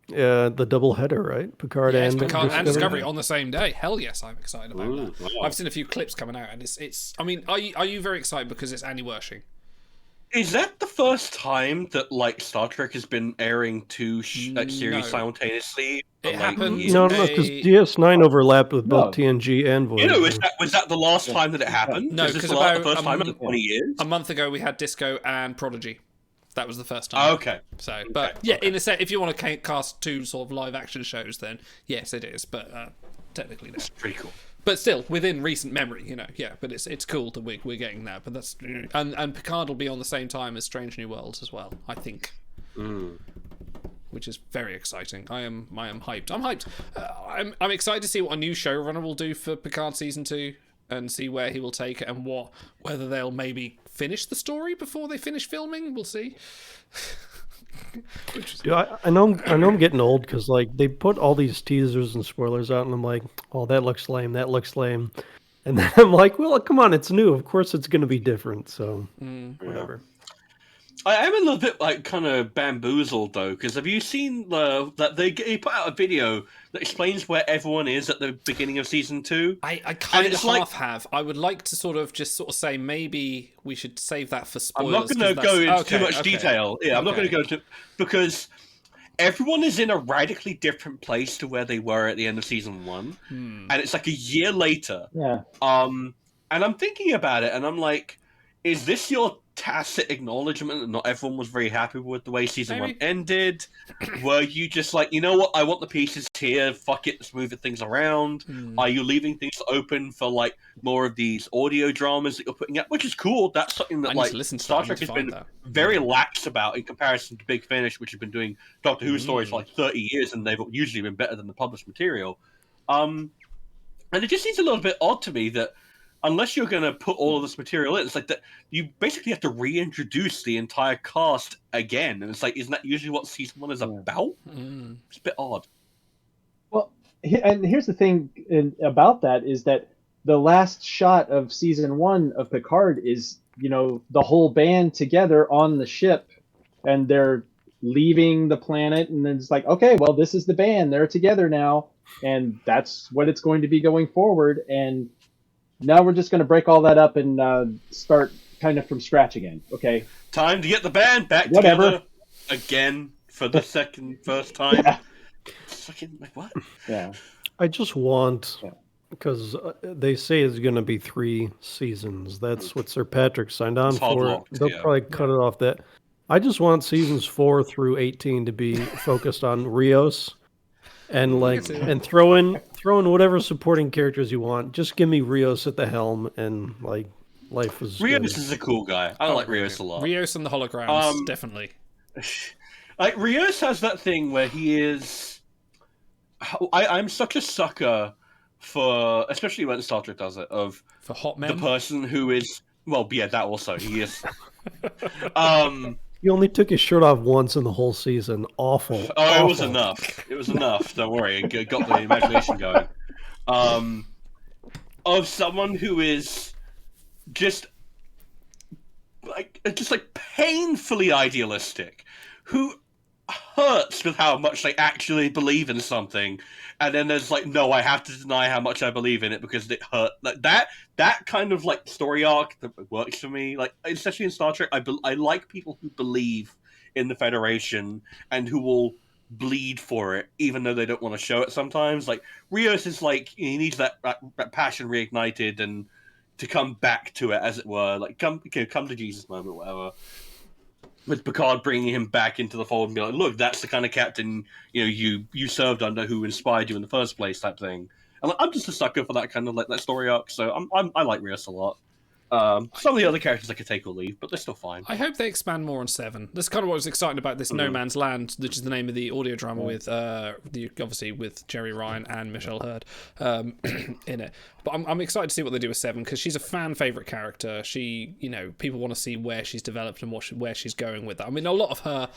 The double header, right? Picard Yeah, it's and Picard and Discovery. Discovery on the same day. Hell yes, I'm excited about Ooh, that. wow. I've seen a few clips coming out, and it's. I mean, are you very excited because it's Annie Wershing? Is that the first time that like Star Trek has been airing two series No. simultaneously? It Like, happened- years? No, because DS9 overlapped with both No. TNG and You Voyager. know, was that the last time that it happened? No, this is 'cause the about first a time in month- 20 years. A month ago, we had Disco and Prodigy. That was the first time. Oh, okay. So, but Okay, yeah, okay. in a set, if you want to cast two sort of live action shows, then yes, it is. But technically, no. It's pretty cool. But still, within recent memory, yeah. But it's cool that we're getting that. But that's and Picard will be on the same time as Strange New Worlds as well, I think. Which is very exciting. I am hyped. I'm hyped. I'm excited to see what a new showrunner will do for Picard season 2 and see where he will take it and whether they'll maybe finish the story before they finish filming. We'll see. Dude, I know I'm getting old because like they put all these teasers and spoilers out, and I'm like, oh, that looks lame. That looks lame. And then I'm like, well, come on, it's new. Of course, it's going to be different. So whatever. I am a little bit like kind of bamboozled though, because have you seen that they put out a video that explains where everyone is at the beginning of season 2? I kind of it's like- have. I would like to sort of say maybe we should save that for spoilers. I'm not going to 'cause go into that's- too much okay. detail. Yeah, I'm not going Okay. to go into because everyone is in a radically different place to where they were at the end of season 1, and it's like a year later. Yeah. And I'm thinking about it, and I'm like, is this your tacit acknowledgement that not everyone was very happy with the way season Maybe. 1 ended? Were you just like, you know what, I want the pieces here, fuck it, let's move things around? Are you leaving things open for like more of these audio dramas that you're putting out? Which is cool. That's something I that need like to listen to Star that. I Trek need has to been find that. very lax about in comparison to Big Finish, which has been doing Doctor Who stories for like 30 years, and they've usually been better than the published material. And it just seems a little bit odd to me that unless you're going to put all of this material in, it's like that you basically have to reintroduce the entire cast again, and it's like, isn't that usually what season 1 is about? It's a bit odd. Well, and here's the thing about that is that the last shot of season 1 of Picard is, the whole band together on the ship, and they're leaving the planet, and then it's like, okay, well, this is the band. They're together now, and that's what it's going to be going forward. And now we're just going to break all that up and start kind of from scratch again. Okay. Time to get the band back Whatever. together again for the first time. Yeah. Fucking like what? Yeah. I just want, Yeah. because they say it's going to be 3 seasons. That's what Sir Patrick signed on It's hard for. locked, They'll yeah. probably cut it off that. I just want seasons 4 through 18 to be focused on Rios, and and throw in whatever supporting characters you want. Just give me Rios at the helm, and like life is Rios good. is a cool guy. I like Rios a lot. Rios and the holograms, definitely. Like Rios has that thing where he is. I'm such a sucker for, especially when Star Trek does it, of For hot the men. person who is. Well, yeah, that also he is. He only took his shirt off once in the whole season. Awful. Oh, it was Awful. enough. It was enough. Don't worry. It got the imagination going. Of someone who is just like painfully idealistic, who hurts with how much they actually believe in something, and then there's like, no, I have to deny how much I believe in it because it hurt. Like that kind of like story arc that works for me. Like especially in Star Trek, I like people who believe in the Federation and who will bleed for it, even though they don't want to show it sometimes. Like Rios is like, he needs that passion reignited and to come back to it, as it were. Like come to Jesus moment, whatever. With Picard bringing him back into the fold and be like, look, that's the kind of captain you served under, who inspired you in the first place, type thing. And I'm just a sucker for that kind of like that story arc. So I like Rios a lot. Some of the other characters I could take or leave, but they're still fine. I hope they expand more on 7. That's kind of what was exciting about this No Man's Land, which is the name of the audio drama with, obviously with Jerry Ryan and Michelle Hurd in it. But I'm excited to see what they do with 7 because she's a fan favorite character. She, people want to see where she's developed and where she's going with that. I mean, a lot of her,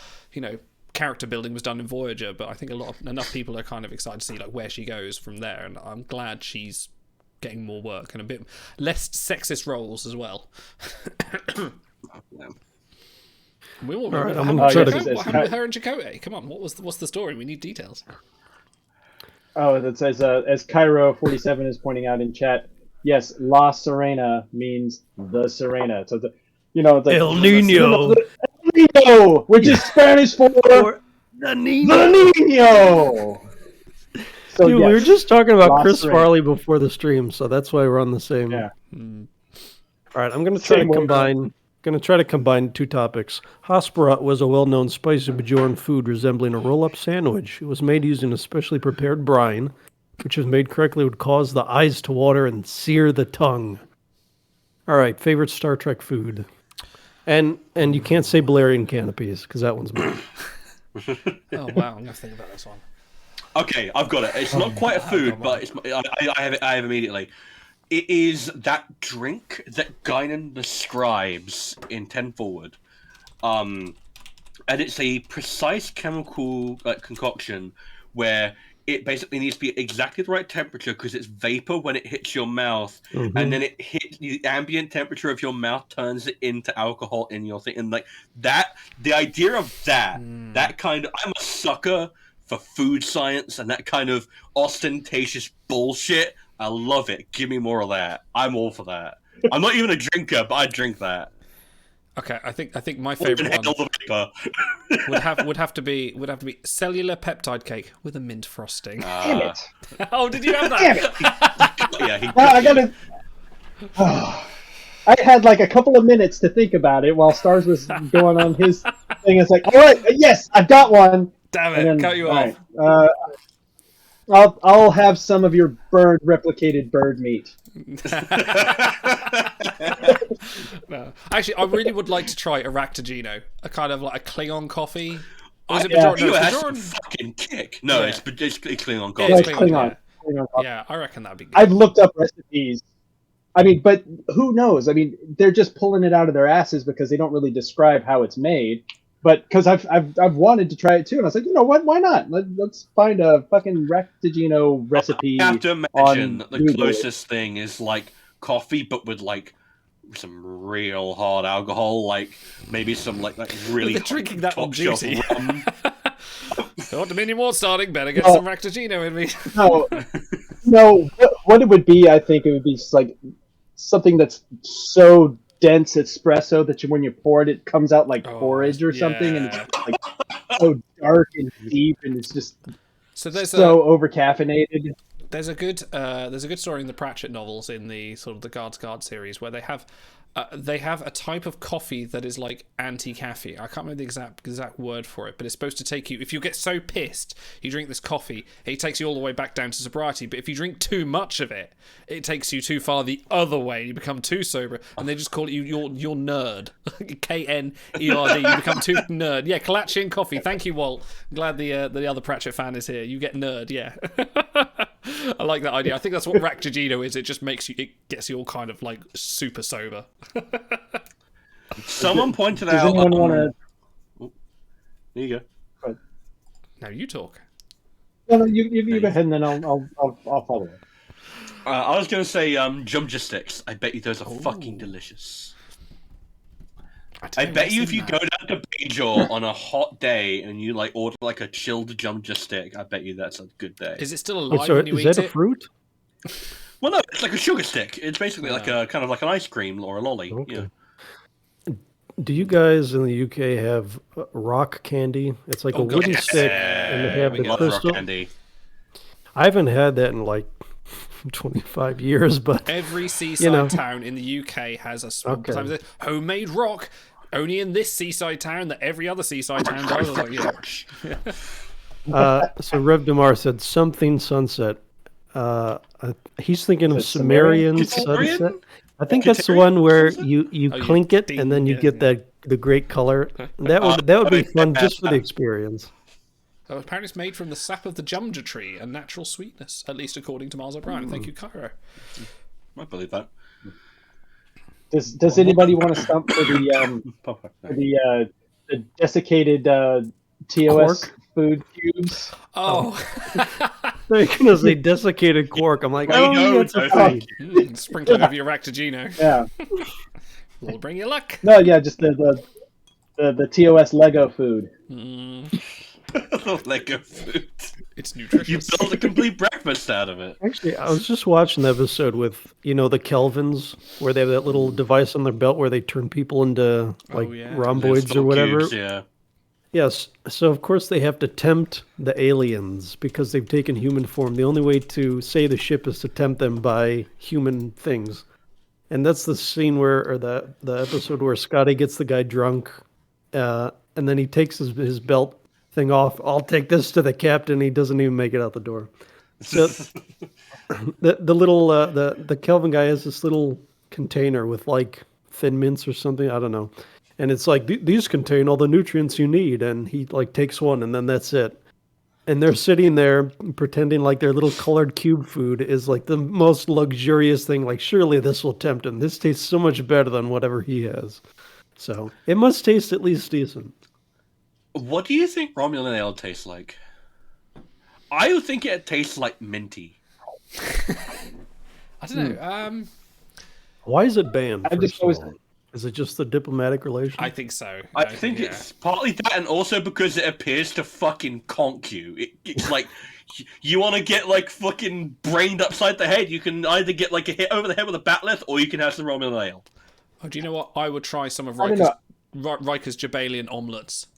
character building was done in Voyager, but I think enough people are kind of excited to see like where she goes from there, and I'm glad she's getting more work and a bit less sexist roles as well. We will. All right, what I'm gonna try to. what happened with her and Chakotay? Come on, what's the story? We need details. Oh, that says as Cairo 47 is pointing out in chat. Yes, La Serena means the Serena. So it's like El Nino. El Nino, which is Spanish for the Nino. the Nino. So Dude, yes, we were just talking about La Chris Serena. Farley before the stream, so that's why we're on the same. Yeah. All right, I'm gonna try to Same order. combine two topics. Hospirot was a well-known spicy Bajoran food resembling a roll-up sandwich. It was made using a specially prepared brine, which, if made correctly, would cause the eyes to water and sear the tongue. All right, favorite Star Trek food, and you can't say Balerian canopies because that one's mine. Oh wow, I'm gonna think about this one. Okay, I've got it. It's not quite a food, but I have immediately. It is that drink that Guinan describes in 10 Forward. And it's a precise chemical concoction where it basically needs to be exactly the right temperature because it's vapor when it hits your mouth, and then it hits the ambient temperature of your mouth turns it into alcohol in your thing. And like that, the idea of that kind of, I'm a sucker for food science and that kind of ostentatious bullshit. I love it. Give me more of that. I'm all for that. I'm not even a drinker, but I drink that. Okay, I think my favorite one would have to be cellular peptide cake with a mint frosting. Damn it! Oh, did you have that? Damn it! Yeah, I gotta. I had like a couple of minutes to think about it while Stars was going on his thing. It's like, all right, yes, I've got one. Damn it! And then, Cut you all off. right, I'll have some of your replicated bird meat. No. Actually, I really would like to try Aractogino, a kind of like a Klingon coffee. Or is it Yeah. Bajoran? No, You it's has some Bajoran. fucking kick. No, Yeah. it's Klingon Yeah, coffee. it's Like Klingon, Klingon. Yeah, I reckon that'd be good. I've looked up recipes. I mean, but who knows? I mean, they're just pulling it out of their asses because they don't really describe how it's made. But because I've wanted to try it too, and I was like, you know what? Why not? Let's find a fucking Rectogino recipe. I have to imagine that the Google. closest thing is like coffee, but with like some real hard alcohol, like maybe some like really They're drinking that on top shelf duty. rum. Got Dominion War starting. Better get some Ractogino in me. No. What it would be, I think it would be like something that's so dense espresso that when you pour it, it comes out like porridge or something, and it's like so dark and deep, and it's just so over caffeinated. There's a good story in the Pratchett novels in the sort of the Guard series where they have a type of coffee that is like anti-caffeine. I can't remember the exact word for it, but it's supposed to take you, if you get so pissed, you drink this coffee, it takes you all the way back down to sobriety. But if you drink too much of it, it takes you too far the other way. You become too sober, and they just call it your nerd. KNERD. You become too nerd. Yeah, Kalachian coffee. Thank you, Walt. I'm glad the other Pratchett fan is here. You get nerd. Yeah. I like that idea. I think that's what Ractogino is. It just gets you all kind of like super sober. Someone pointed Does out. anyone want to? There you go. Now you talk. No, you go ahead, and then I'll follow it. I was going to say Jumja sticks. I bet you those are fucking delicious. I bet you if you go down to Bajor on a hot day and you like order like a chilled Jumja stick, I bet you that's a good day. Is it still alive Wait, so when you is eat that it? a fruit? Well, no, it's like a sugar stick. It's basically like a kind of like an ice cream or a lolly. Okay. Yeah. Do you guys in the UK have rock candy? It's like a God, wooden yes. stick, and they have We the love rock crystal. candy. I haven't had that in like 25 years, but Every seaside know. town in the UK has a Okay. sometimes it's homemade rock. Only in this seaside town that every other seaside town does. I was like, yeah. so Rev Damar said something sunset. He's thinking of Sumerian Sumerian? sunset. I think that's the Katarian one where sunset? you Oh, clink it ding, and then you yeah. get the great color. That would be fun just for the experience. So apparently it's made from the sap of the Jumja tree and natural sweetness, at least according to Miles O'Brien. Thank you, Cairo. I believe that. Does anybody want to stump for the desiccated TOS Quark? food cubes? Oh, They're gonna say desiccated quark. I'm like, No, oh, that's a no, thing. sprinkle it over your Ractogino. Yeah. Will bring you luck. No, yeah, just the the TOS Lego food. Lego food. It's nutritious. You built a complete breakfast out of it. Actually, I was just watching the episode with, the Kelvins, where they have that little device on their belt where they turn people into, rhomboids or whatever. Cubes, yeah. Yes, so of course they have to tempt the aliens because they've taken human form. The only way to save the ship is to tempt them by human things. And that's the scene or the episode where Scotty gets the guy drunk, and then he takes his belt thing off. I'll take this to the captain. He doesn't even make it out the door. So the little the Kelvin guy has this little container with like Thin Mints or something. I don't know. And it's like, these contain all the nutrients you need. And he like takes one and then that's it. And they're sitting there pretending like their little colored cube food is like the most luxurious thing. Like, surely this will tempt him. This tastes so much better than whatever he has. So it must taste at least decent. What do you think Romulan ale tastes like? I would think it tastes like minty. I don't know. Why is it banned? I just always... Is it just the diplomatic relation? I think so. I think it's partly that, and also because it appears to fucking conk you. It's like, you want to get like fucking brained upside the head, you can either get like a hit over the head with a bat'leth, or you can have some Romulan ale. Oh, do you know what? I would try some of Riker's Jabalian omelettes.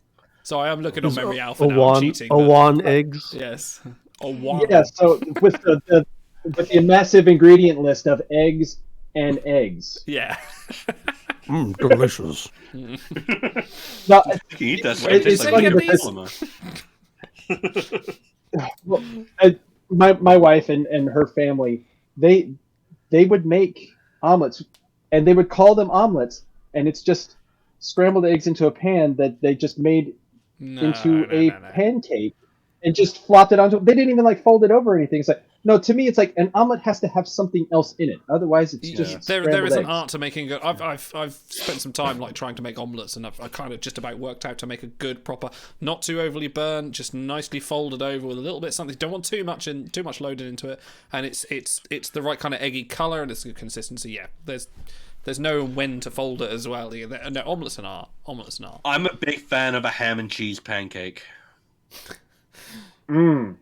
So I am looking on Memory Alpha now. I'm cheating. Owan eggs. Yes. Owan. Yeah. So with the massive ingredient list of eggs and eggs. Yeah. Delicious. No, You can eat that. it's funny because my wife and her family, they would make omelets, and they would call them omelets, and it's just scrambled eggs into a pan that they just made into a pancake and just flopped it onto. They didn't even like fold it over or anything. It's like, no, to me, it's like an omelet has to have something else in it. Otherwise, it's just there is eggs. an art to making good. I've spent some time like trying to make omelets, and I kind of just about worked out to make a good proper, not too overly burnt, just nicely folded over with a little bit something. Don't want too much loaded into it, and it's the right kind of eggy color and it's a good consistency. Yeah, there's no when to fold it as well. No, omelets and art. Omelets and art. I'm a big fan of a ham and cheese pancake. Yeah.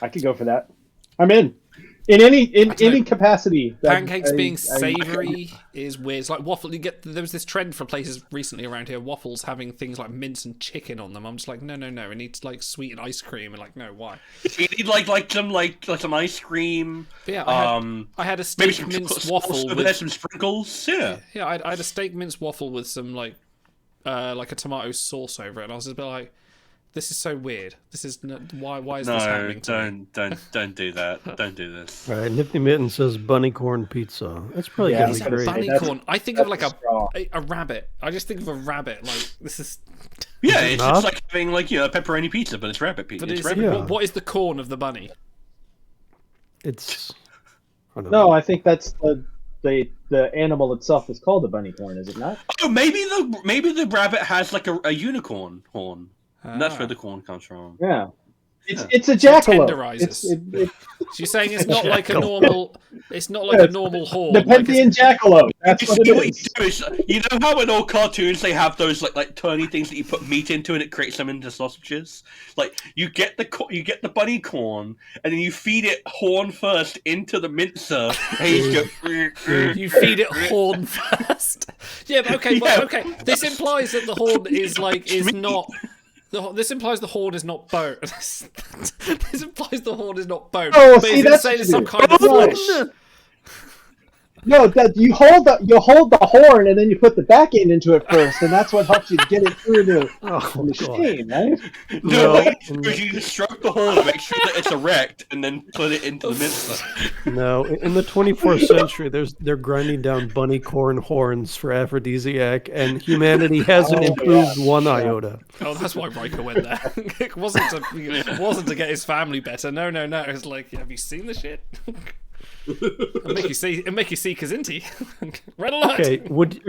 I could go for that. I'm in any capacity. Pancakes being savoury is weird. It's like waffle. There was this trend for places recently around here. Waffles having things like mince and chicken on them. I'm just like, no. It needs like sweetened ice cream. And like, no, why? You need like some ice cream. But yeah, I had a steak minced waffle with some sprinkles. Yeah. Yeah, I had a steak minced waffle with some like a tomato sauce over it, and I was just a bit like, this is so weird. This is why is this happening to me? Don't do that. Don't do this. All right, Nifty Mitten says bunny corn pizza. That's probably gonna be great. Bunny corn. I think of like a rabbit. I just think of a rabbit. Like this is. Yeah, it's just like having like pepperoni pizza, but it's rabbit pizza. But what is the corn of the bunny? It's. I think that's the animal itself is called the bunny corn, is it not? Oh, maybe the rabbit has like a unicorn horn. And that's where the corn comes from. Yeah. It's a jackalope. Tenderizes. She's saying it's not like a normal. It's not like a normal horn. The Pentian jackalope. That's what it is. You know how in all cartoons they have those like turny things that you put meat into and it creates them into sausages. Like you get the bunny corn and then you feed it horn first into the mincer. And you feed it horn first. Yeah, but okay. Well, okay. This implies that the horn is not. This implies the horn is not bone. This implies the horn is not bone. Oh, but see, it's saying it's some kind of flesh. No, that you hold the horn and then you put the back end into it first, and that's what helps you get it through the machine, right? No, because you just stroke the horn, make sure that it's erect, and then put it into the mincer. No, in the 24th century, they're grinding down bunny corn horns for aphrodisiac, and humanity hasn't improved one iota. Oh, that's why Riker went there. It wasn't to get his family better. No. It's like, have you seen the shit? It'll make you see Kazinti. Red alert. Okay, would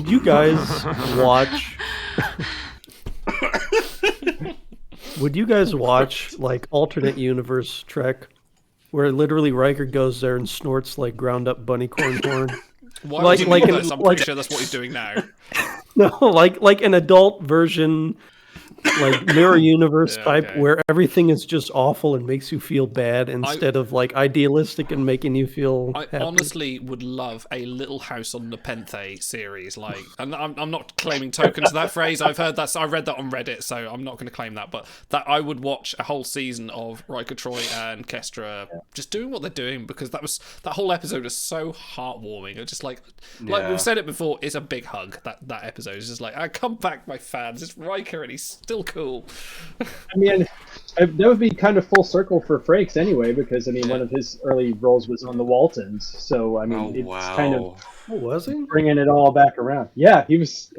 you guys watch? Would you guys watch like alternate universe Trek, where literally Riker goes there and snorts like ground up bunny corn horn? Why would you do this? I'm pretty sure that's what he's doing now. No, like an adult version, like mirror universe type, okay. where everything is just awful and makes you feel bad instead of like idealistic and making you feel I happy. honestly would love a Little House on Nepenthe series, like, and I'm not claiming token to that phrase. I've heard that, I read that on Reddit, so I'm not going to claim that. But that I would watch a whole season of Riker, Troy, and Kestra just doing what they're doing, because that whole episode is so heartwarming. It's just like we've said it before, it's a big hug. That episode is just like, come back, my fans. It's Riker, and he's still cool. I mean, that would be kind of full circle for Frakes anyway, because I mean, one of his early roles was on the Waltons, so I mean, it's kind of Was he? bringing it all back around. Yeah, he was.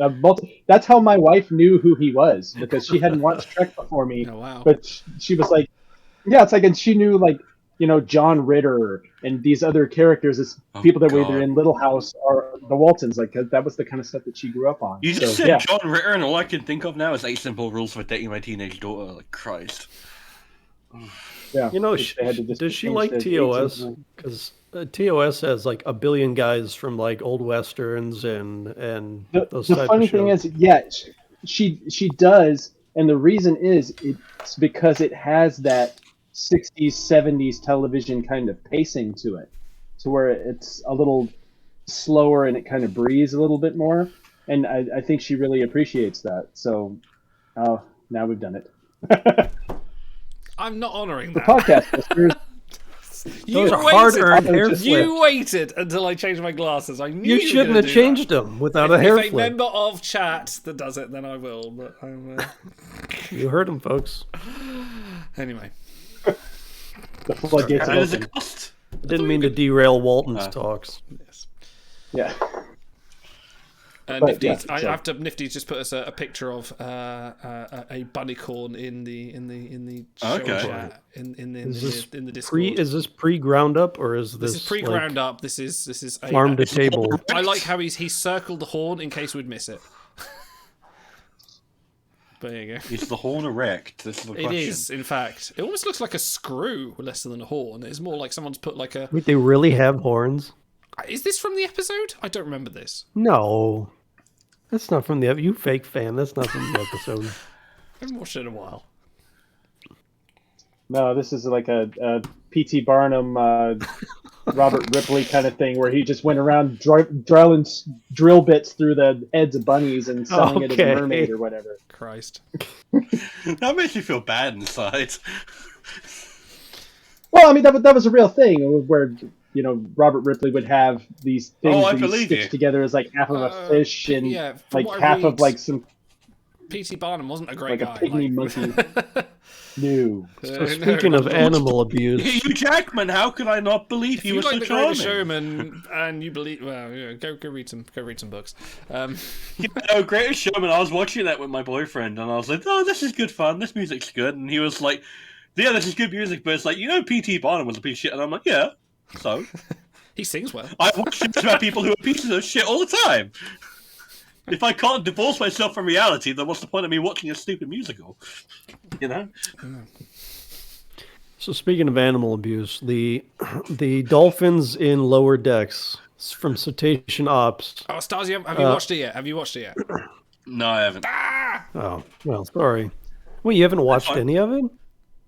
That's how my wife knew who he was, because she hadn't watched Trek before me. Oh, wow. But she was like, yeah, it's like, and she knew like, you know, John Ritter and these other characters as people that were either in Little House or the Waltons. Like that was the kind of stuff that she grew up on. You just said John Ritter, and all I can think of now is 8 Simple Rules for Dating My Teenage Daughter. Like, Christ. Yeah, You know, does she like TOS? Because TOS has like a billion guys from like old westerns and those the type funny of thing shows. is, yeah, she does, and the reason is it's because it has that 60s 70s television kind of pacing to it, to where it's a little slower and it kind of breathes a little bit more, and I think she really appreciates that. So now we've done it. I'm not honouring The that. podcast listeners. Those are hard-earned hair just- flips. You waited until I changed my glasses. I knew You were shouldn't gonna have do changed that. them without a hair If a flip. member of chat that does it, then I will. But You heard them, folks. anyway. The floodgates That is a open. cost. I didn't mean to derail Walton's talks. Yes. Yeah. But, Nifty, yeah, I so- have to. Nifty's just put us a picture of a bunnycorn in the show Okay. chat in the Discord. Is this pre-ground up or is This this is pre-ground up. This is a farm to table? I like how he's circled the horn in case we'd miss it. But there you go. Is the horn erect? This is the question. It is, in fact. It almost looks like a screw less than a horn. It's more like someone's put like a... Wait, they really have horns? Is this from the episode? I don't remember this. No, that's not from the. You fake fan. That's not from the episode. I haven't watched it in a while. No, this is like a P.T. Barnum, Robert Ripley kind of thing, where he just went around drilling drill bits through the heads of bunnies and selling it as Okay. a mermaid or whatever. Christ. That makes me feel bad inside. Well, I mean, that was a real thing, where, you know, Robert Ripley would have these things I that he believe stitched you. together as like half of a fish and yeah, from like what I half of read, like some P.T. Barnum wasn't a great like guy. a pygmy monkey. No. So speaking of animal abuse, Hugh Jackman, how could I not believe If he you was like so The charming? Greatest Showman and you believe, well, yeah, go read some books. Greatest Showman, I was watching that with my boyfriend, and I was like, oh, this is good fun, this music's good, and he was like, yeah, this is good music, but it's like, you know, P.T. Barnum was a piece of shit, and I'm like, yeah, so? He sings well. I watch shows about people who are pieces of shit all the time. If I can't divorce myself from reality, then what's the point of me watching a stupid musical? You know? so speaking of animal abuse, the dolphins in lower decks from Cetacean Ops. Oh, Stasi, have you watched it yet? Have you watched it yet? No, I haven't. Oh, well, sorry. Wait, you haven't watched fine. any of it?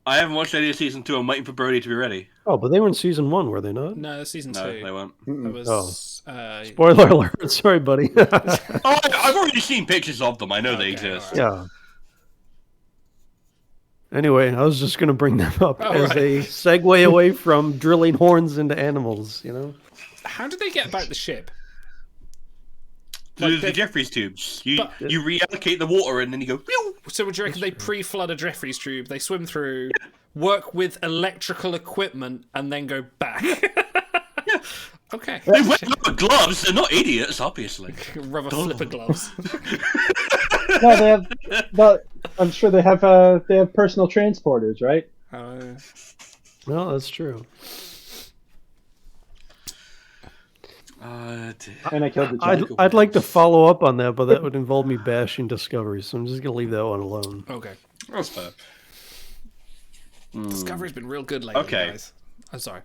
I haven't watched any of season 2. I'm waiting for Brody to be ready. Oh, but they were in season 1, were they not? No, season No, 2. they won't. That was. Spoiler alert. Sorry, buddy. Oh, I've already seen pictures of them. I know they Okay, exist. Yeah. Anyway, I was just going to bring them up as right. a segue away from drilling horns into animals, you know? How did they get about the ship? The Jeffries tubes. You reallocate the water and then you go. Pew! So would you reckon they pre-flood a Jeffries tube, they swim through, work with electrical equipment, and then go back? Yeah. Okay. They wear rubber gloves. They're not idiots, obviously. Rubber flipper gloves. No, they have. Well, I'm sure they have personal transporters, right? No, that's true. And I killed the giant. I'd like to follow up on that, but that would involve me bashing Discovery, so I'm just going to leave that one alone. Okay. That's fair. Discovery's been real good lately, Okay. guys. I'm sorry.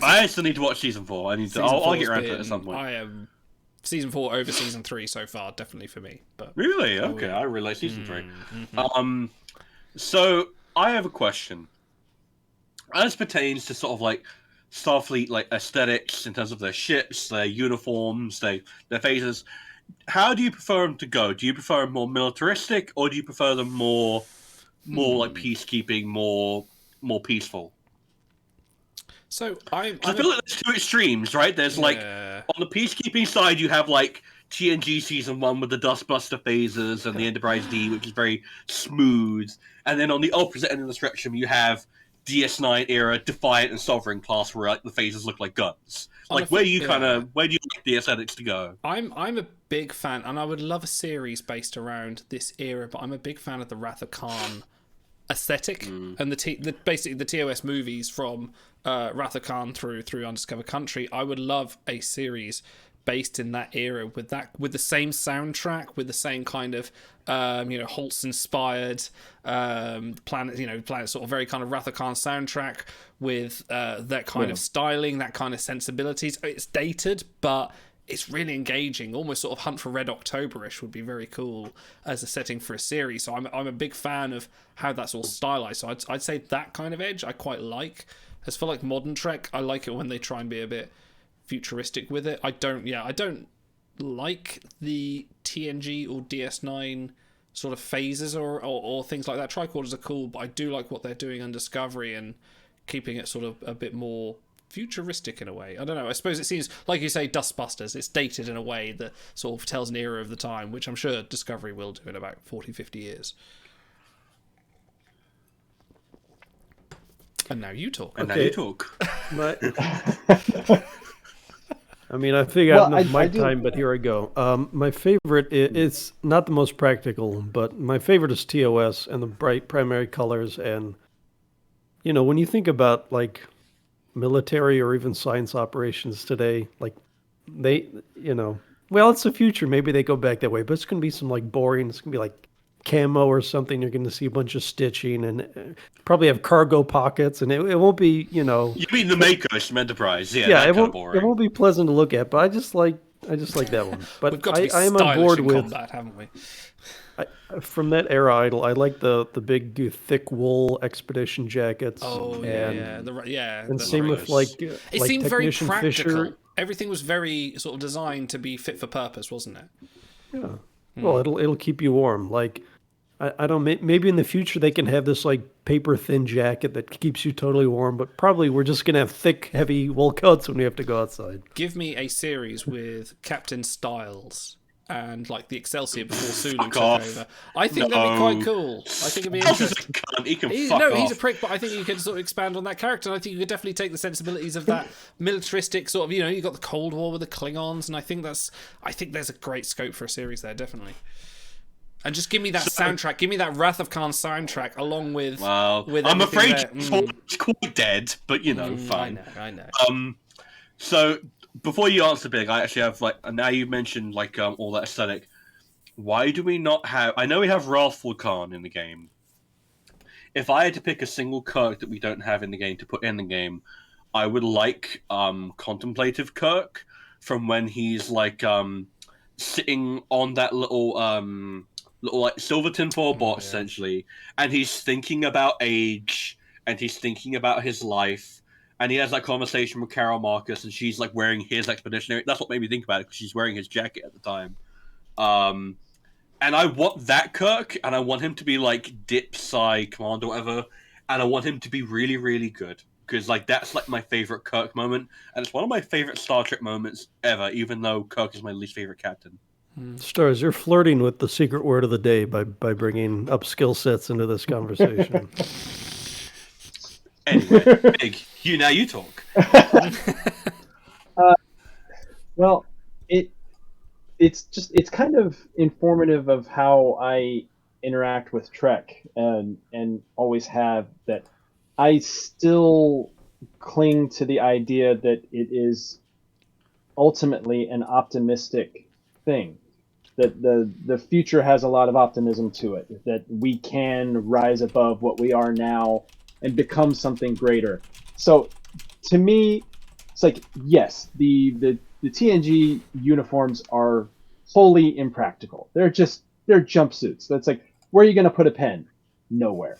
I still need to watch season 4. I need to. I'll get around to it at Been- some point. I am season 4 over season 3 so far, definitely for me. But really, okay, I really like season 3. So I have a question. As pertains to sort of like Starfleet like aesthetics in terms of their ships, their uniforms, their phasers, how do you prefer them to go? Do you prefer them more militaristic, or do you prefer them more like peacekeeping, more peaceful? So I feel like there's two extremes, right? There's like on the peacekeeping side, you have like TNG season 1 with the Dustbuster phasers and the Enterprise D, which is very smooth, and then on the opposite end of the spectrum, you have DS9 era Defiant and Sovereign class, where like the phasers look like guns. Like where do you like the aesthetics to go? I'm a big fan, and I would love a series based around this era, but I'm a big fan of the Wrath of Khan aesthetic and basically the TOS movies from Wrath of Khan through Undiscovered Country. I would love a series based in that era with the same soundtrack, with the same kind of Holtz inspired planet sort of very kind of Wrath of Khan soundtrack with that kind of styling, that kind of sensibilities. It's dated, but it's really engaging, almost sort of Hunt for Red October-ish would be very cool as a setting for a series. So I'm a big fan of how that's all stylized. So I'd say that kind of edge I quite like. As for like modern Trek, I like it when they try and be a bit futuristic with it. I don't like the TNG or DS9 sort of phases or things like that. Tricorders are cool, but I do like what they're doing on Discovery and keeping it sort of a bit more futuristic in a way. I don't know. I suppose it seems, like you say, Dustbusters. It's dated in a way that sort of tells an era of the time, which I'm sure Discovery will do in about 40, 50 years. And now you talk. I mean, I figured out enough my time, but here I go. My favorite, it's not the most practical, but my favorite is TOS and the bright primary colors. And, when you think about, like, military or even science operations today, like, well, it's the future. Maybe they go back that way, but it's going to be some, like, boring. It's going to be, like, camo or something. You're going to see a bunch of stitching and probably have cargo pockets, and it won't be, You mean the Makers from Enterprise? Yeah, it won't be pleasant to look at, but I just like that one. But We've got to be I am on board with combat, haven't we? From that era, I like the big thick wool expedition jackets. Oh and same with it seemed very practical. Fisher. Everything was very sort of designed to be fit for purpose, wasn't it? Yeah. Well, it'll keep you warm. Like, I don't. Maybe in the future they can have this like paper thin jacket that keeps you totally warm. But probably we're just gonna have thick, heavy wool coats when we have to go outside. Give me a series with Captain Styles and like the Excelsior before Sulu took over. I think that'd be quite cool. I think it'd be interesting. He's a prick, but I think you could sort of expand on that character. And I think you could definitely take the sensibilities of that militaristic sort of. You got the Cold War with the Klingons, and I think there's a great scope for a series there, definitely. And just give me that soundtrack. Give me that Wrath of Khan soundtrack along with. Well, I'm afraid it's quite dead, but fine. I know. So before you answer, Big, I actually have now you mentioned all that aesthetic. Why do we not have? I know we have Wrathful Khan in the game. If I had to pick a single Kirk that we don't have in the game to put in the game, I would like Contemplative Kirk from when he's sitting on that little silver tinfoil box essentially, and he's thinking about age and he's thinking about his life. And he has that conversation with Carol Marcus, and she's wearing his expeditionary. That's what made me think about it, because she's wearing his jacket at the time. And I want that Kirk, and I want him to be Dip, Psi, Commander, whatever. And I want him to be really, really good, because that's my favorite Kirk moment, and it's one of my favorite Star Trek moments ever. Even though Kirk is my least favorite captain. Stars, you're flirting with the secret word of the day by bringing up skill sets into this conversation. Anyway, Big, you talk. Well, it's kind of informative of how I interact with Trek and always have, that I still cling to the idea that it is ultimately an optimistic thing, that the future has a lot of optimism to it, that we can rise above what we are now and become something greater. So to me, it's yes, the the TNG uniforms are wholly impractical. They're jumpsuits. That's like, where are you going to put a pen? Nowhere.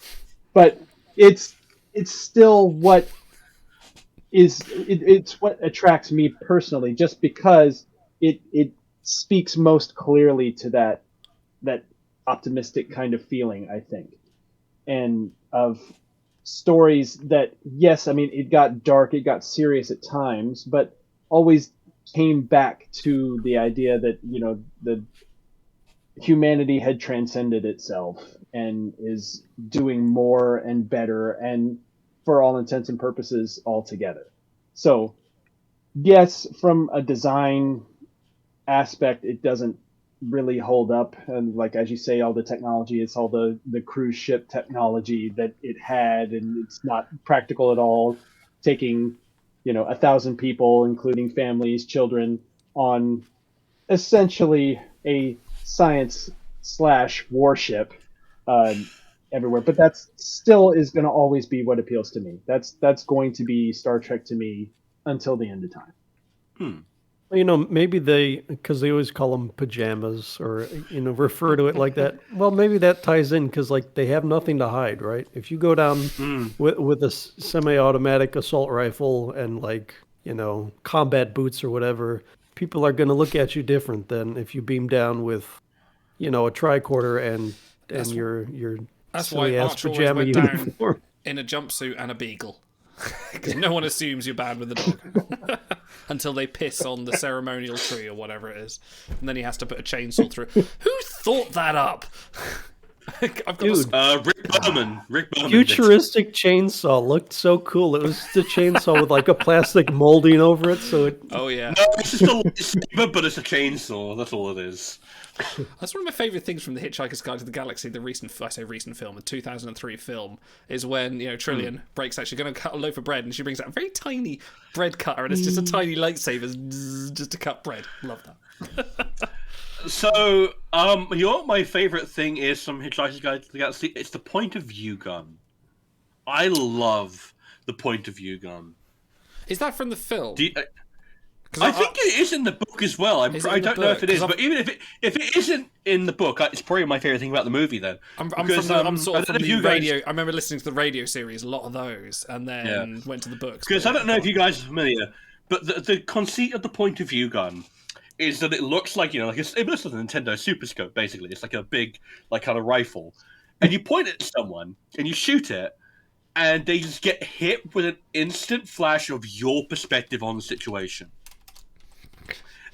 But it's still what it's what attracts me personally, just because it speaks most clearly to that optimistic kind of feeling, I think, and of stories that, yes, I mean, it got dark, it got serious at times, but always came back to the idea that, you know, the humanity had transcended itself and is doing more and better, and for all intents and purposes all together. So yes, from a design aspect, it doesn't really hold up, and like, as you say, all the technology, it's all the cruise ship technology that it had, and it's not practical at all, taking, you know, 1,000 people, including families, children, on essentially a science / warship everywhere. But that's still is going to always be what appeals to me. That's going to be Star Trek to me until the end of time. You know, maybe because they always call them pajamas, or, you know, refer to it like that. Well, maybe that ties in because, like, they have nothing to hide, right? If you go down with a semi-automatic assault rifle and, like, you know, combat boots or whatever, people are going to look at you different than if you beam down with, you know, a tricorder and your That's why silly-ass Arch always pajama went down uniform. in a jumpsuit and a beagle. Because no one assumes you're bad with the dog. Until they piss on the ceremonial tree or whatever it is. And then he has to put a chainsaw through. Who thought that up? I've got Dude, Rick Berman. Futuristic chainsaw looked so cool. It was just a chainsaw with like a plastic molding over it, so it... Oh, yeah. No, it's just a lightsaber, but it's a chainsaw. That's all it is. That's one of my favourite things from The Hitchhiker's Guide to the Galaxy, the recent film, the 2003 film, is when, you know, Trillian breaks out. She's going to cut a loaf of bread, and she brings out a very tiny bread cutter, and it's just a tiny lightsaber just to cut bread. Love that. So, you know what my favourite thing is from Hitchhiker's Guide to the Galaxy? It's the point of view gun. I love the point of view gun. Is that from the film? I think it is in the book as well. I don't know if it is, but even if it isn't in the book, it's probably my favourite thing about the movie. Then I'm from the radio. I remember listening to the radio series, a lot of those, and then went to the books. Because I don't know if you guys are familiar, but the conceit of the point of view gun is that it looks like, you know, like it looks like a Nintendo Super Scope. Basically, it's like a big, like, kind of rifle, and you point it at someone and you shoot it, and they just get hit with an instant flash of your perspective on the situation.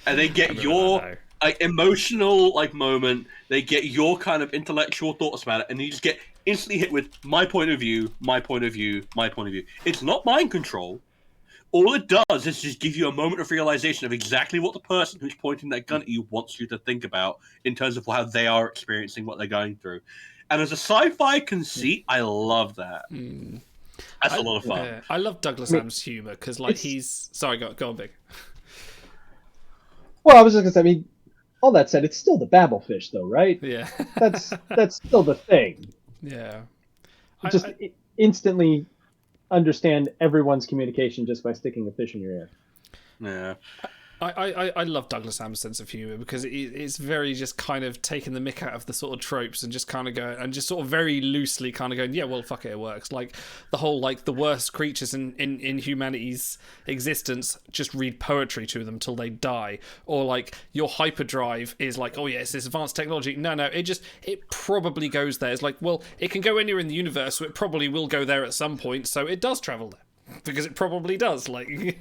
And they get your emotional moment. They get your kind of intellectual thoughts about it, and you just get instantly hit with my point of view, my point of view, my point of view. It's not mind control. All it does is just give you a moment of realization of exactly what the person who's pointing that gun at you wants you to think about in terms of how they are experiencing what they're going through. And as a sci-fi conceit, I love that. That's a lot of fun. Yeah. I love Douglas Adams' humor because, like, he's sorry. Go on, Big. Well, I was just gonna say, I mean, all that said, it's still the Babelfish, though, right? Yeah. that's still the thing. Yeah. Instantly understand everyone's communication just by sticking a fish in your ear. Yeah. I love Douglas Adams' sense of humour because it's very just kind of taking the mick out of the sort of tropes and just kind of going and just sort of very loosely kind of going, yeah, well, fuck it, it works. Like the whole, like, the worst creatures in humanity's existence, just read poetry to them till they die. Or like your hyperdrive is like, oh yeah, it's this advanced technology. No, it probably goes there. It's like, well, it can go anywhere in the universe, so it probably will go there at some point, so it does travel there. Because it probably does. Like,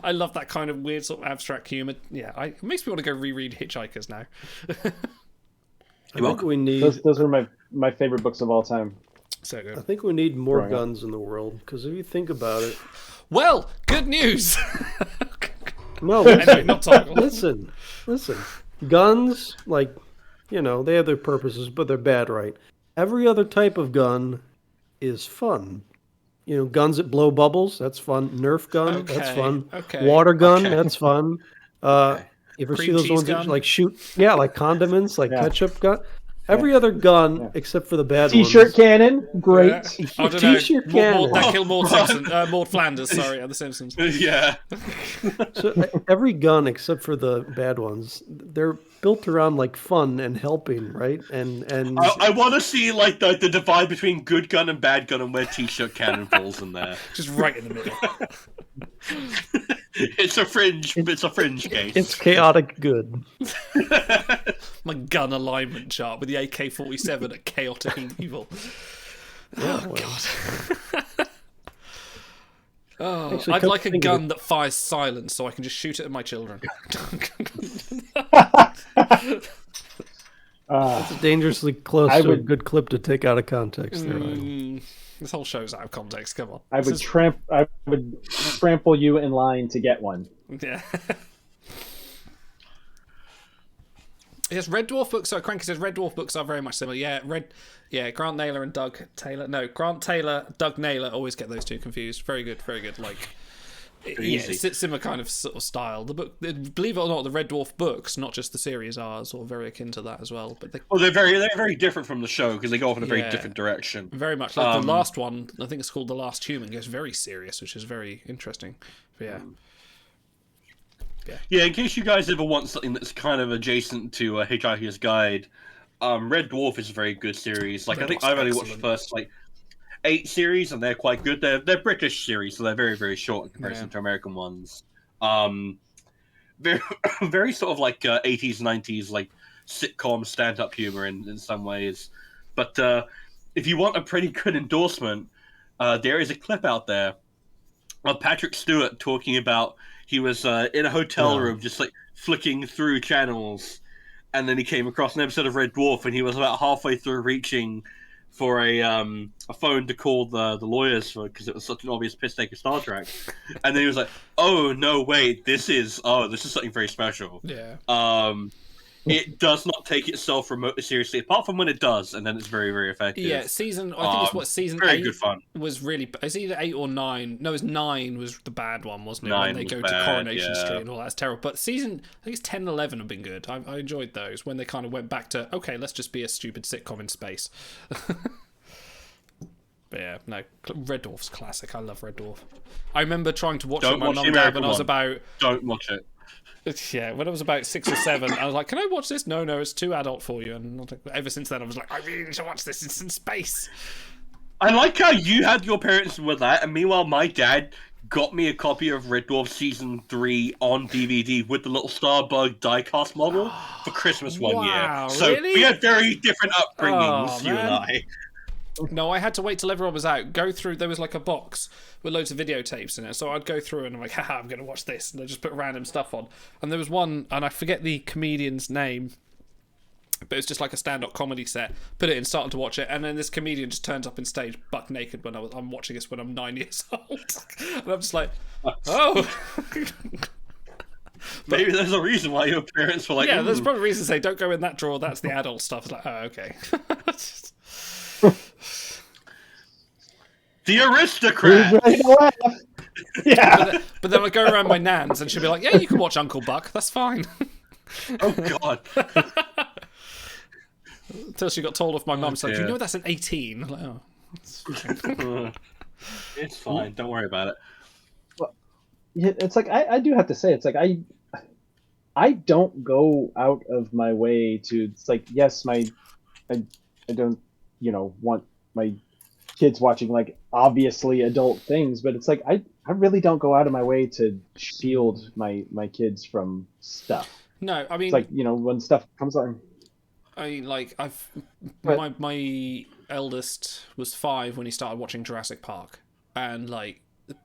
I love that kind of weird sort of abstract humor. Yeah, it makes me want to go reread Hitchhikers now. I think we need those are my favorite books of all time. So good. I think we need more guns in the world, because if you think about it, well, good news. No, anyway, not talking. Listen. Guns, like, you know, they have their purposes, but they're bad, right? Every other type of gun is fun. You know, guns that blow bubbles, that's fun. Nerf gun, that's fun. Okay. Water gun, that's fun. You ever Cream see those cheese ones gun? that like shoot? Yeah, like condiments, like ketchup gun. Every other gun except for the bad T-shirt ones. cannon, great. I don't know. T-shirt cannon. That killed Maud Flanders. Sorry, at The Simpsons. Yeah. So every gun except for the bad ones, they're built around like fun and helping, right? And I want to see like the divide between good gun and bad gun and where T-shirt cannon falls in there. Just right in the middle. It's a fringe case. it's chaotic good. My gun alignment chart with the AK-47 at chaotic evil. Oh God. Oh, Actually, I'd come like a think of gun it- that fires silence so I can just shoot it at my children. It's dangerously close I to a would- good clip to take out of context there. Idle. This whole show's out of context. Come on. I would trample you in line to get one. Yeah. Yes, Red Dwarf books. So Cranky says Red Dwarf books are very much similar. Yeah, Grant Naylor and Doug Taylor. No, Grant Taylor, Doug Naylor. Always get those two confused. Very good, very good. Like, Easy. similar kind of sort of style. The book, believe it or not, the Red Dwarf books, not just the series, are sort of very akin to that as well. But Well, they're very different from the show because they go off in a very Yeah. different direction. very much like the last one. I think it's called The Last Human. Goes very serious, which is very interesting. But yeah. Yeah, in case you guys ever want something that's kind of adjacent to Hitchhiker's Guide, Red Dwarf is a very good series. Like, Red I think Dwarf's I've only watched the excellent. first, 8 series, and they're quite good. They're British series, so they're very, very short in comparison to American ones. Very, very sort of 80s, 90s, sitcom stand-up humor in some ways. But if you want a pretty good endorsement, there is a clip out there of Patrick Stewart talking about he was in a hotel room just flicking through channels, and then he came across an episode of Red Dwarf, and he was about halfway through reaching for a phone to call the lawyers for because it was such an obvious piss take of Star Trek, and then he was like, "Oh no, wait, this is something very special." Yeah. It does not take itself remotely seriously, apart from when it does, and then it's very, very effective. Yeah, I think it's what season very 8 good fun. was really. It's either 8 or 9. No, it was 9 was the bad one, wasn't it? 9 when they was go bad, to Coronation yeah. Street and all that's terrible. But I think it's 10 and 11 have been good. I enjoyed those when they kind of went back to okay, let's just be a stupid sitcom in space. But yeah, no, Red Dwarf's classic. I love Red Dwarf. I remember trying to watch it with my Don't watch mum the and dad American when I was one. about. Don't watch it. Yeah, when I was about 6 or 7, I was like, "Can I watch this?" No, it's too adult for you. And ever since then, I was like, "I really need to watch this. It's in space." I like how you had your parents with that, and meanwhile, my dad got me a copy of Red Dwarf Season 3 on DVD with the little Starbug die-cast model for Christmas one Wow, year. So really? we had very different upbringings, Oh, you and man. I. No, I had to wait till everyone was out. Go through. There was a box with loads of videotapes in it. So I'd go through and I'm like, haha, I'm going to watch this. And I just put random stuff on. And there was one, and I forget the comedian's name, but it was just like a stand-up comedy set. Put it in, started to watch it, and then this comedian just turns up in stage buck naked when I'm watching this when I'm 9 years old. And I'm just like, oh. Maybe there's a reason why your parents were like, Yeah, there's "Ooh." probably reasons to say, don't go in that drawer, that's the adult stuff. It's like, oh, okay. The aristocrat! Ready to laugh. Yeah. But then I go around my nan's and she'll be like, yeah, you can watch Uncle Buck, that's fine. Oh, God. Until she got told off my mum, she's like, you dear. know that's an 18? I'm like, oh. It's fine. Don't worry about it. Yeah, it's like I do have to say, it's like I don't go out of my way to. It's like, yes, I don't want my kids watching obviously adult things, but it's like I really don't go out of my way to shield my kids from stuff. No, I mean, It's like when stuff comes on. My eldest was 5 when he started watching Jurassic Park, and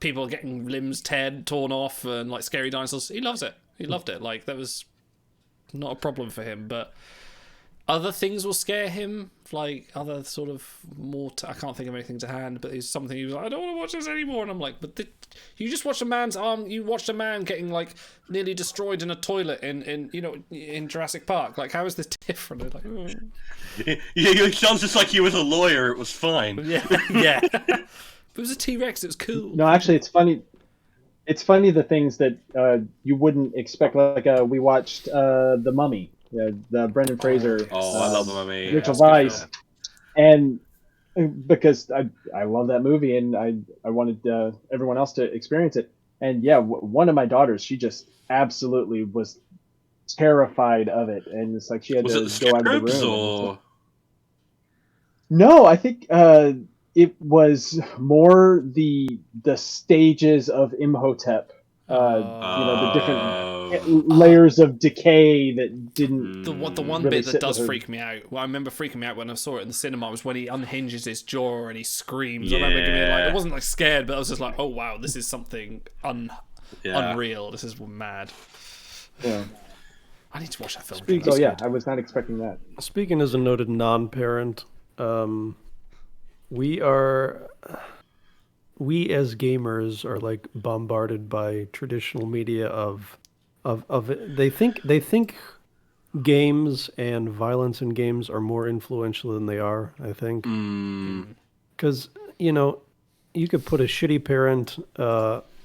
people getting limbs torn off and scary dinosaurs. He loves it. He loved it. That was not a problem for him. But other things will scare him. Other sort of more. I can't think of anything to hand. But it's something he was like, I don't want to watch this anymore. And I'm like, but you just watched a man's arm. You watched a man getting nearly destroyed in a toilet in Jurassic Park. How is this different? It's like, oh. Yeah, it sounds just like he was a lawyer. It was fine. Yeah, yeah. If it was a T-Rex, it was cool. No, actually, it's funny. It's funny the things that you wouldn't expect. We watched The Mummy Yeah, the Brendan Fraser. Oh, I love the Mummy. Rachel Yeah, it's Weisz, a good and because I love that movie, and I wanted everyone else to experience it. And yeah, one of my daughters, she just absolutely was terrified of it, and it's like she had Was it to the go out of the Scarabs room. And it's like, or? no, I think it was more the stages of Imhotep. The different layers of decay that didn't The one really bit that sit does with her. freak me out. Well, I remember freaking me out when I saw it in the cinema was when he unhinges his jaw and he screams. I remember getting Yeah. I wasn't like scared, but I was just like, oh wow, this is something unreal. This is mad. Yeah. I need to watch that film. So yeah, I was not expecting that. Speaking as a noted non-parent, we as gamers are like bombarded by traditional media of they think games and violence in games are more influential than they are, I think. Because you could put a shitty parent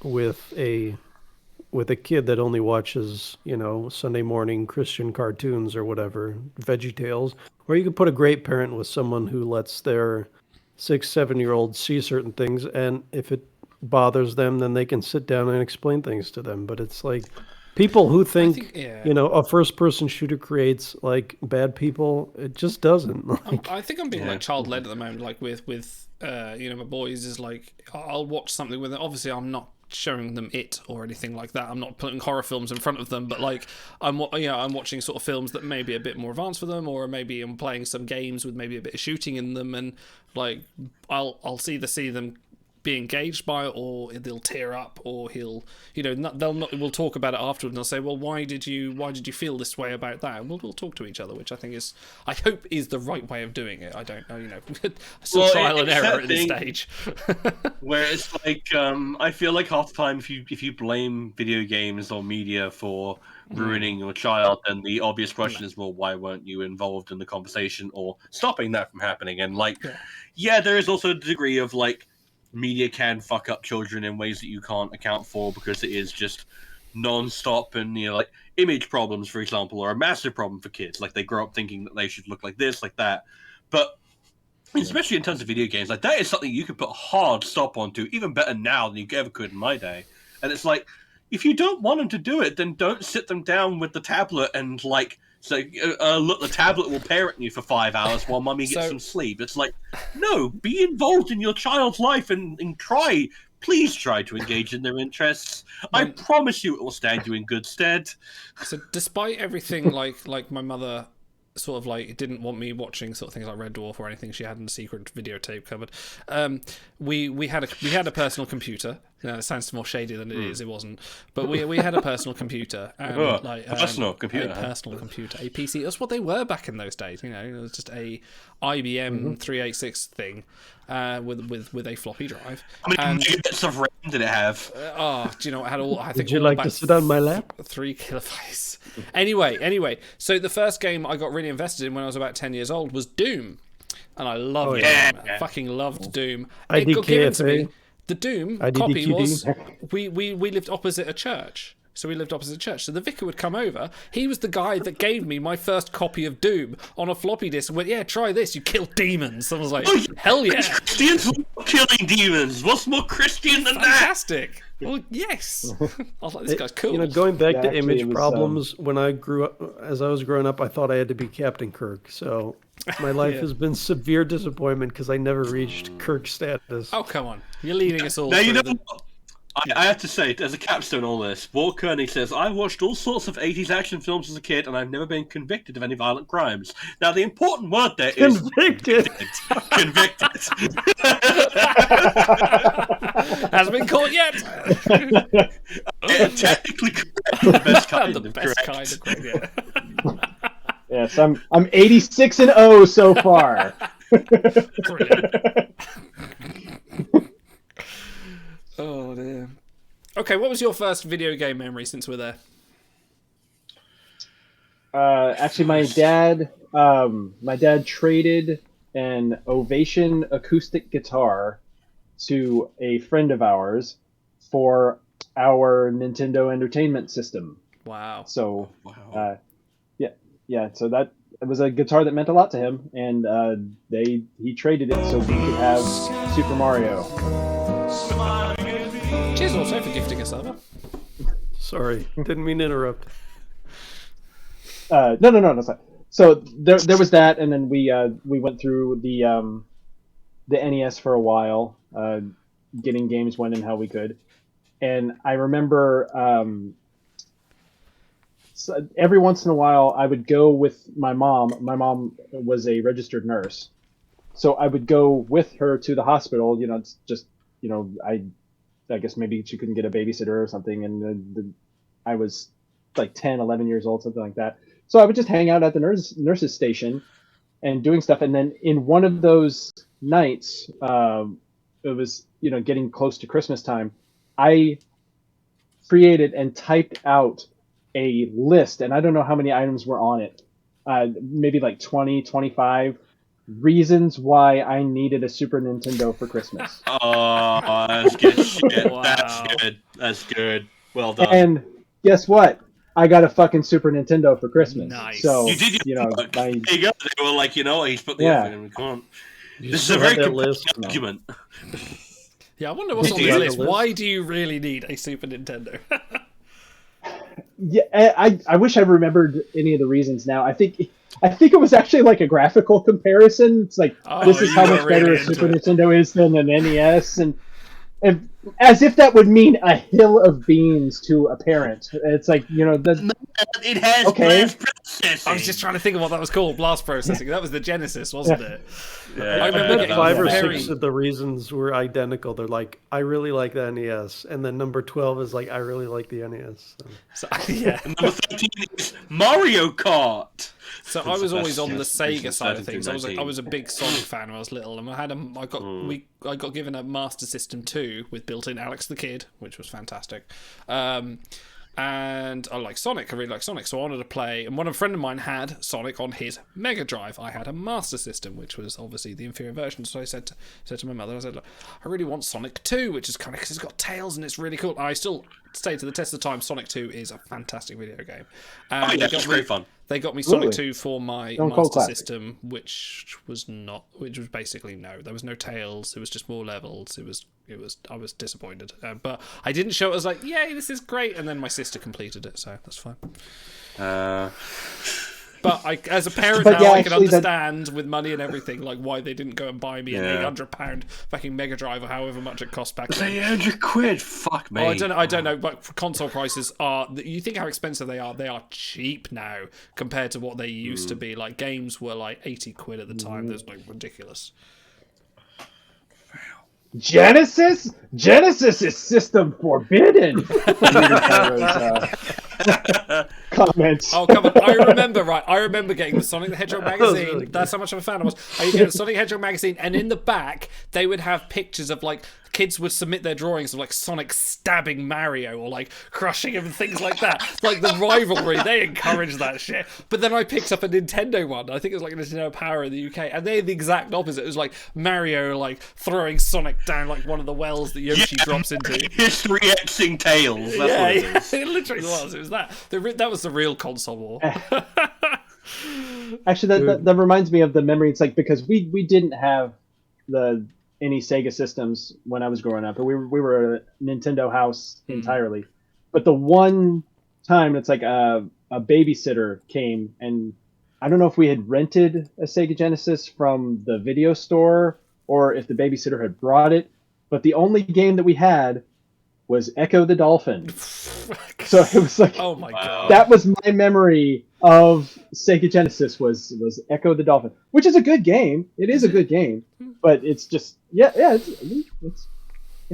with a kid that only watches, Sunday morning Christian cartoons or whatever, Veggie Tales, or you could put a great parent with someone who lets their 6, 7-year-old see certain things, and if it bothers them, then they can sit down and explain things to them. But it's like people who think, a first-person shooter creates like bad people. It just doesn't. I think I'm being like child-led at the moment. Like with my boys is like I'll watch something with it. Obviously, I'm not showing them it or anything like that. I'm not putting horror films in front of them, but like I'm watching sort of films that may be a bit more advanced for them, or maybe I'm playing some games with maybe a bit of shooting in them, and like I'll either see them be engaged by it, or they'll tear up, or we'll talk about it afterwards, and they'll say, well, why did you feel this way about that? And we'll talk to each other, which I think I hope is the right way of doing it. I don't know, still trial and error at this stage. Where it's like, I feel like half the time if you blame video games or media for ruining your child, then the obvious question is, well, why weren't you involved in the conversation or stopping that from happening? And like, there is also a degree of like, media can fuck up children in ways that you can't account for because it is just non-stop, and like image problems, for example, are a massive problem for kids. Like they grow up thinking that they should look like this, like that. But especially in terms of video games, like that is something you could put a hard stop onto, even better now than you ever could in my day. And it's like, if you don't want them to do it, then don't sit them down with the tablet and like say, look, the tablet will parent you for 5 hours while mummy gets some sleep. It's like, no, be involved in your child's life and please try to engage in their interests. I promise you it will stand you in good stead. So despite everything, like my mother sort of like didn't want me watching sort of things like Red Dwarf or anything she had in the secret videotape cupboard. We had a personal computer. It sounds more shady than it is. It wasn't, but we had a personal computer and personal computer, a PC. That's what they were back in those days. It was just a IBM 386 thing with a floppy drive. How many gigabytes of RAM did it have? Do you know? It had all. I think. Did you like to sit on my lap? 3 kilobytes. Anyway, so the first game I got really invested in when I was about 10 years old was Doom, and I loved Doom. I fucking loved Doom. It got given to me. The Doom copy was we lived opposite a church. So we lived opposite a church. So the vicar would come over. He was the guy that gave me my first copy of Doom on a floppy disk and went, yeah, try this. You kill demons. I was like, hell yeah. Christians love killing demons. What's more Christian than Fantastic. Well, yes. I was like, this guy's cool. Going back to image problems, when I grew up, as I was growing up, I thought I had to be Captain Kirk. So my life has been severe disappointment because I never reached Kirk status. Oh, come on. You're leading us all. Now, I have to say, as a capstone on this, Walt Kearney says, I watched all sorts of 80s action films as a kid and I've never been convicted of any violent crimes. Now, the important word there is convicted. Convicted. Hasn't been caught yet. Technically correct. The best kind the of best correct. kind of correct, yeah. Yes, I'm 86-0 so far. Brilliant. Oh dear. Okay, what was your first video game memory since we're there? Actually, my dad traded an Ovation acoustic guitar to a friend of ours for our Nintendo Entertainment System. Wow. So, yeah. yeah, so that it was a guitar that meant a lot to him, and he traded it so we could have Super Mario. Cheers also for gifting us over. Sorry, didn't mean to interrupt. No, that's fine. So there was that, and then we went through the NES for a while, getting games when and how we could, and I remember so every once in a while I would go with my mom. My mom was a registered nurse, so I would go with her to the hospital. It's just I guess maybe she couldn't get a babysitter or something, and I was like 10, 11 years old, something like that. So I would just hang out at the nurse's station and doing stuff. And then in one of those nights, it was, getting close to Christmas time, I created and typed out a list, and I don't know how many items were on it, maybe like 20, 25 reasons why I needed a Super Nintendo for Christmas. Oh, that's good shit. Wow. That's good. Well done. And guess what? I got a fucking Super Nintendo for Christmas. Nice. So, You did your homework. There you go. They were like, he's put the effort in. We can't. This is a very good argument. Yeah, I wonder what's on Do you this have list. the list? Why do you really need a Super Nintendo? Yeah, I wish I remembered any of the reasons now. I think it was actually like a graphical comparison. It's like, this is you how were much better really a Super into it. Nintendo is than an NES, and as if that would mean a hill of beans to a parent. It's like, It has Okay. blast processing. I was just trying to think of what that was called. Blast processing. That was the Genesis, wasn't it? Yeah, I I remember bet getting 5 or very- 6 of the reasons were identical. They're like, I really like the NES, and then number 12 is like, I really like the NES. So. So, yeah. Number 13 is Mario Kart. So I was always on the Sega Since side of 13 things. to I 19. was a big Sonic fan when I was little, and I got given a Master System 2 with built-in Alex the Kid, which was fantastic. And I like Sonic. I really like Sonic, so I wanted to play. And a friend of mine had Sonic on his Mega Drive. I had a Master System, which was obviously the inferior version. So I said to my mother, I said, look, I really want Sonic 2, which is kind of because it's got tails and it's really cool. I still say to the test of time, Sonic 2 is a fantastic video game. It's great fun. They got me Sonic Really? 2 for my Stone Cold Master classic. System, which was basically no. There was no tails. It was just more levels. I was disappointed, but I didn't show it. I was like, yay, this is great. And then my sister completed it, so that's fine. But as a parent But now, yeah, I can actually, understand with money and everything, like why they didn't go and buy me an Yeah. £800 fucking Mega Drive or however much it cost back then. £800. Fuck me. Oh, I don't know, but console prices are. You think how expensive they are? They are cheap now compared to what they used to be. Like games were like £80 at the time. That's like ridiculous. Genesis is system forbidden. Comments. Oh, come on. I remember getting the Sonic the Hedgehog magazine. really good. That's how much of a fan I was. I used to get the Sonic the Hedgehog magazine, and in the back, they would have pictures of, like, kids would submit their drawings of, like, Sonic stabbing Mario or, like, crushing him and things like that. Like, the rivalry, they encouraged that shit. But then I picked up a Nintendo one. I think it was, like, a Nintendo Power in the UK, and they had the exact opposite. It was, like, Mario, like, throwing Sonic down, like, one of the wells that Yoshi drops into. History Xing Tails. That's what it is. It literally was. It was that. That was the real console war. Actually, that reminds me of the memory. It's like, because we didn't have any Sega systems when I was growing up, but we were a Nintendo house entirely. But the one time, it's like a babysitter came, and I don't know if we had rented a Sega Genesis from the video store or if the babysitter had brought it, but the only game that we had was Echo the Dolphin. So it was like, Oh my god. that was my memory of Sega Genesis was Echo the Dolphin, which is a good game. It is a good game, but it's just it's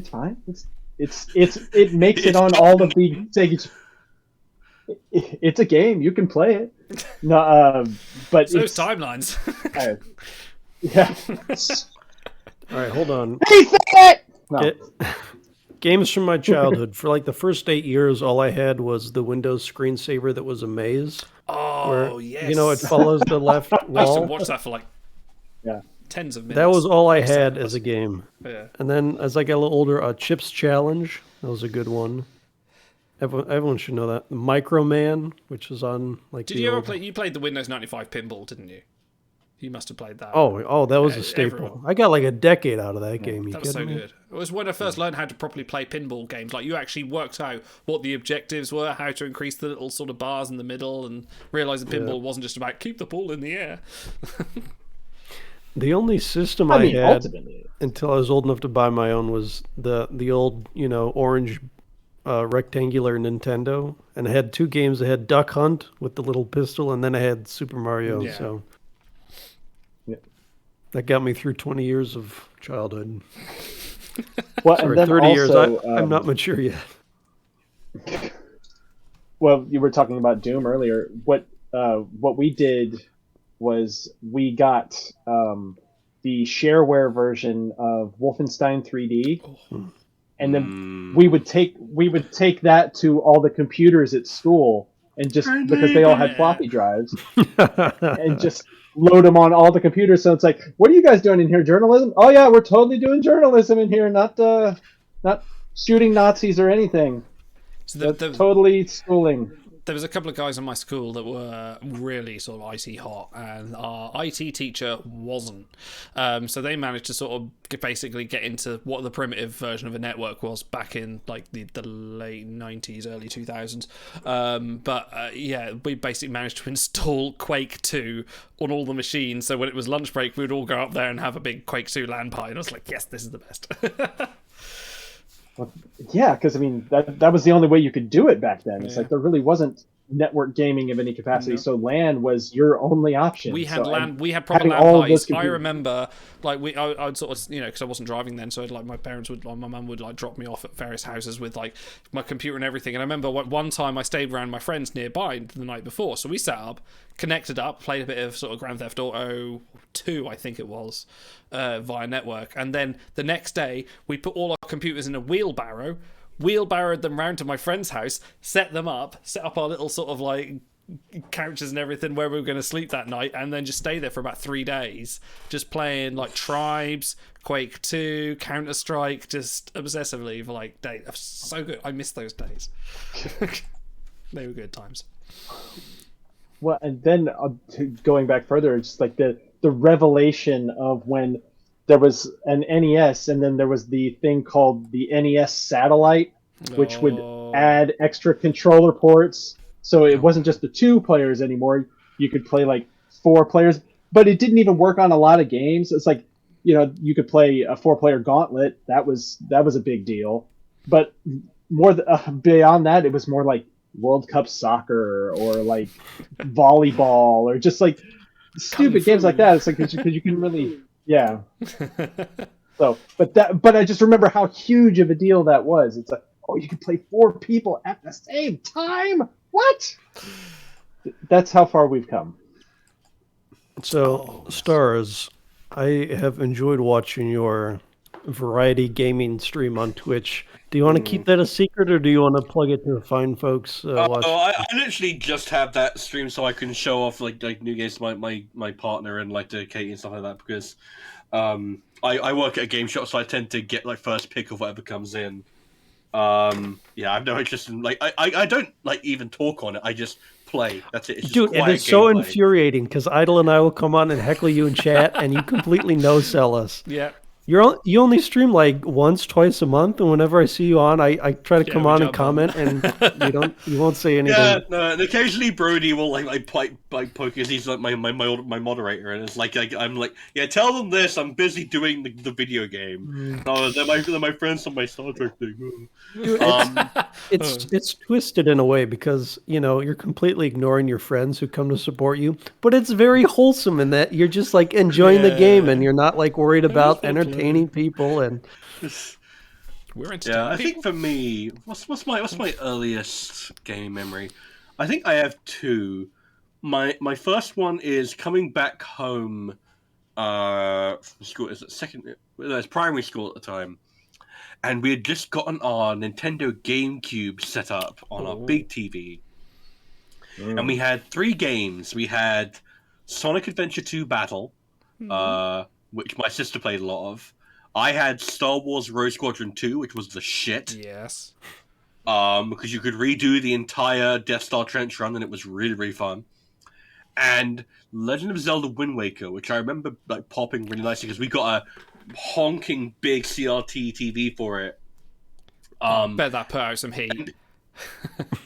fine. It makes it on all of the Sega. It's a game. You can play it. No, but Those it's timelines. yeah. All right, hold on. He said it. No. Games from my childhood. For like the first 8 years, all I had was the Windows screensaver that was a maze. Oh, Where, yes. You know, it follows the left I used to wall. watch that for like Yeah. tens of minutes. That was all I had as a game. Yeah. And then as I got a little older, Chips Challenge. That was a good one. Everyone should know that. Microman, which was on like. Did you ever play? You played the Windows 95 pinball, didn't you? You must have played that. Oh, that was a staple. Everyone. I got like a decade out of that game. That was so good. It was when I first learned how to properly play pinball games. Like, you actually worked out what the objectives were, how to increase the little sort of bars in the middle, and realised that pinball wasn't just about keep the ball in the air. The only system I had until I was old enough to buy my own was the old, orange rectangular Nintendo, and I had two games. I had Duck Hunt with the little pistol, and then I had Super Mario. Yeah. So that got me through 20 years of childhood. Well, Sorry, and then 30 years. also, I'm not mature yet. Well, you were talking about Doom earlier. What we did was we got the shareware version of Wolfenstein 3D, and then we would take that to all the computers at school, and just because they all had floppy drives, and just load them on all the computers. So it's like, what are you guys doing in here? Journalism? Oh yeah, we're totally doing journalism in here, not shooting Nazis or anything. So totally schooling. There was a couple of guys in my school that were really sort of icy hot, and our IT teacher wasn't. So they managed to sort of basically get into what the primitive version of a network was back in like the late 90s, early 2000s. Yeah, we basically managed to install Quake 2 on all the machines. So when it was lunch break, we would all go up there and have a big Quake 2 LAN party. And I was like, yes, this is the best. Well, yeah, because I mean that was the only way you could do it back then. It's like there really wasn't network gaming of any capacity, so LAN was your only option. We had LAN. We had proper LAN parties. I remember, like I'd sort of, because I wasn't driving then, so I'd, like my mum would like drop me off at various houses with like my computer and everything. And I remember one time I stayed around my friends nearby the night before, so we sat up, connected up, played a bit of sort of Grand Theft Auto 2, I think it was, via network, and then the next day we put all our computers in a wheelbarrowed them round to my friend's house, set up our little sort of like couches and everything where we were going to sleep that night, and then just stay there for about 3 days, just playing like Tribes, Quake 2, Counter-Strike, just obsessively for like days. It was so good. I miss those days. They were good times. Well, and then going back further, it's like the revelation of when there was an NES, and then there was the thing called the NES Satellite, which would add extra controller ports. So it wasn't just the 2 players anymore. You could play like 4 players, but it didn't even work on a lot of games. It's like, you could play a 4-player Gauntlet. That was a big deal. But more beyond that, it was more like World Cup Soccer or like volleyball or just like stupid games like that. It's like because you couldn't really. Yeah. So, but I just remember how huge of a deal that was. It's like, oh, you can play 4 people at the same time. What? That's how far we've come. So, Stars, I have enjoyed watching your variety gaming stream on Twitch. Do you want to keep that a secret, or do you want to plug it to fine folks? Watch? I literally just have that stream so I can show off like new games to my partner and like to Katie and stuff like that, because I work at a game shop, so I tend to get like first pick of whatever comes in. Yeah, I have no interest in like I don't like even talk on it. I just play. That's it. It's Dude, and it's so infuriating because Idle and I will come on and heckle you in chat, and you completely no-sell us. Yeah. You only stream like once, twice a month, and whenever I see you on, I try to come on and comment, and you won't say anything. Yeah, no, and occasionally Brody will like poke because he's like my moderator, and it's like I'm like, yeah, tell them this. I'm busy doing the video game. Oh, they're my friends on my Star Trek thing. Dude, it's twisted in a way because you're completely ignoring your friends who come to support you, but it's very wholesome in that you're just like enjoying the game and you're not like worried about entertaining people and. We're yeah, I think for me, what's my earliest game memory? I think I have 2. My first one is coming back home from school. Is it second? It was primary school at the time. And we had just gotten our Nintendo GameCube set up on our big TV. And we had 3 games. We had Sonic Adventure 2 Battle, which my sister played a lot of. I had Star Wars Rogue Squadron 2, which was the shit. Yes. because you could redo the entire Death Star trench run, and it was really, really fun. And Legend of Zelda Wind Waker, which I remember like popping really nicely because we got a honking big CRT TV for it. Bet that put out some heat.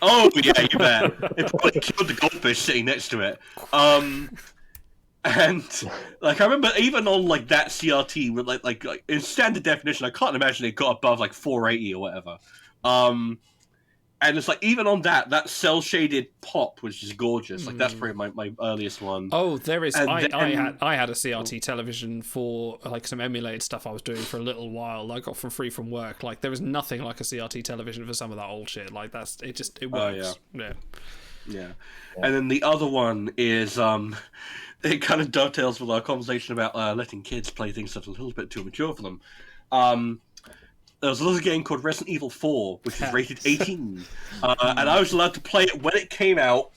Oh yeah, you bet. It probably killed the goldfish sitting next to it. And like I remember, even on like that CRT with like in standard definition, I can't imagine it got above like 480 or whatever. And it's like even on that cell shaded pop, which is gorgeous. Like that's probably my earliest one. Oh, there is. I had a Oh. CRT television for like some emulated stuff I was doing for a little while. I got for free from work. Like there was nothing like a CRT television for some of that old shit. Like it works. Yeah. And then the other one is it kind of dovetails with our conversation about letting kids play things that are a little bit too mature for them. There was a little game called Resident Evil 4, which was rated 18. And I was allowed to play it when it came out.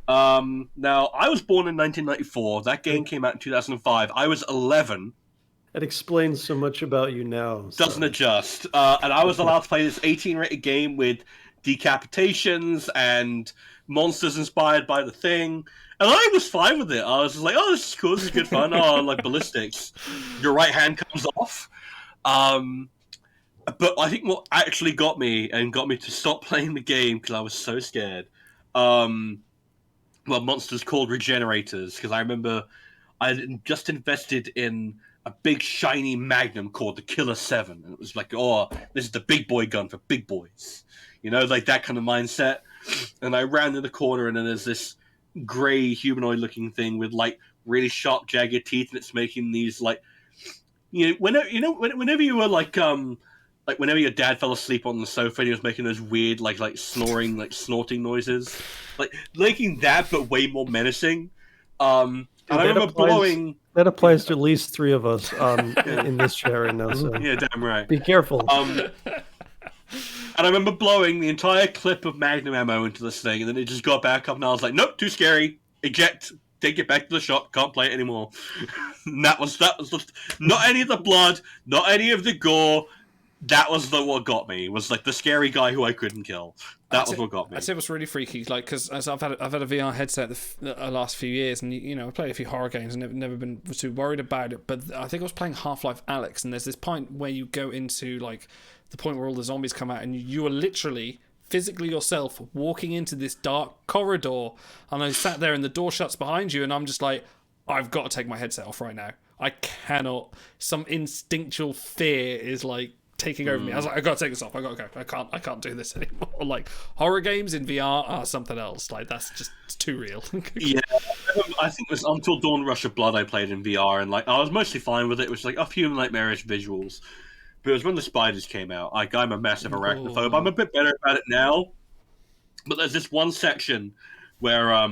Now, I was born in 1994. That game came out in 2005. I was 11. That explains so much about you now. Doesn't adjust. And I was allowed to play this 18-rated game with decapitations and monsters inspired by the Thing. And I was fine with it. I was just like, oh, this is cool. This is good fun. Oh, like ballistics. Your right hand comes off. But I think what actually got me to stop playing the game because I was so scared. Monsters called regenerators. Because I remember I just invested in a big shiny Magnum called the Killer 7, and it was like, oh, this is the big boy gun for big boys, like that kind of mindset. And I ran in the corner, and then there's this gray humanoid-looking thing with like really sharp, jagged teeth, and it's making these like, whenever you were like whenever your dad fell asleep on the sofa and he was making those weird like snoring, like snorting noises, like making that but way more menacing. And I remember blowing. That applies to at least 3 of us in this chair right now. So Yeah, damn right. be careful. And I remember blowing the entire clip of Magnum ammo into this thing, and then it just got back up, and I was like, nope, too scary. Eject. Take it back to the shop. Can't play it anymore. And that was just, not any of the blood, not any of the gore. That was what got me. Was like the scary guy who I couldn't kill. That was what got me. I'd say it was really freaky, like because I've had a VR headset the last few years, and I played a few horror games and never been too worried about it. But I think I was playing Half-Life Alyx, and there's this point where you go into like the point where all the zombies come out, and you are literally physically yourself walking into this dark corridor, and I sat there and the door shuts behind you, and I'm just like, I've got to take my headset off right now. I cannot. Some instinctual fear is like taking over me. I was like, I gotta take this off. I gotta go. I can't do this anymore. Like horror games in VR are something else. Like that's just it's too real. Yeah, I think it was Until Dawn Rush of Blood I played in VR, and like I was mostly fine with it. It was like a few nightmarish visuals, but it was when the spiders came out. Like I'm a massive arachnophobe. I'm a bit better about it now, but there's this one section where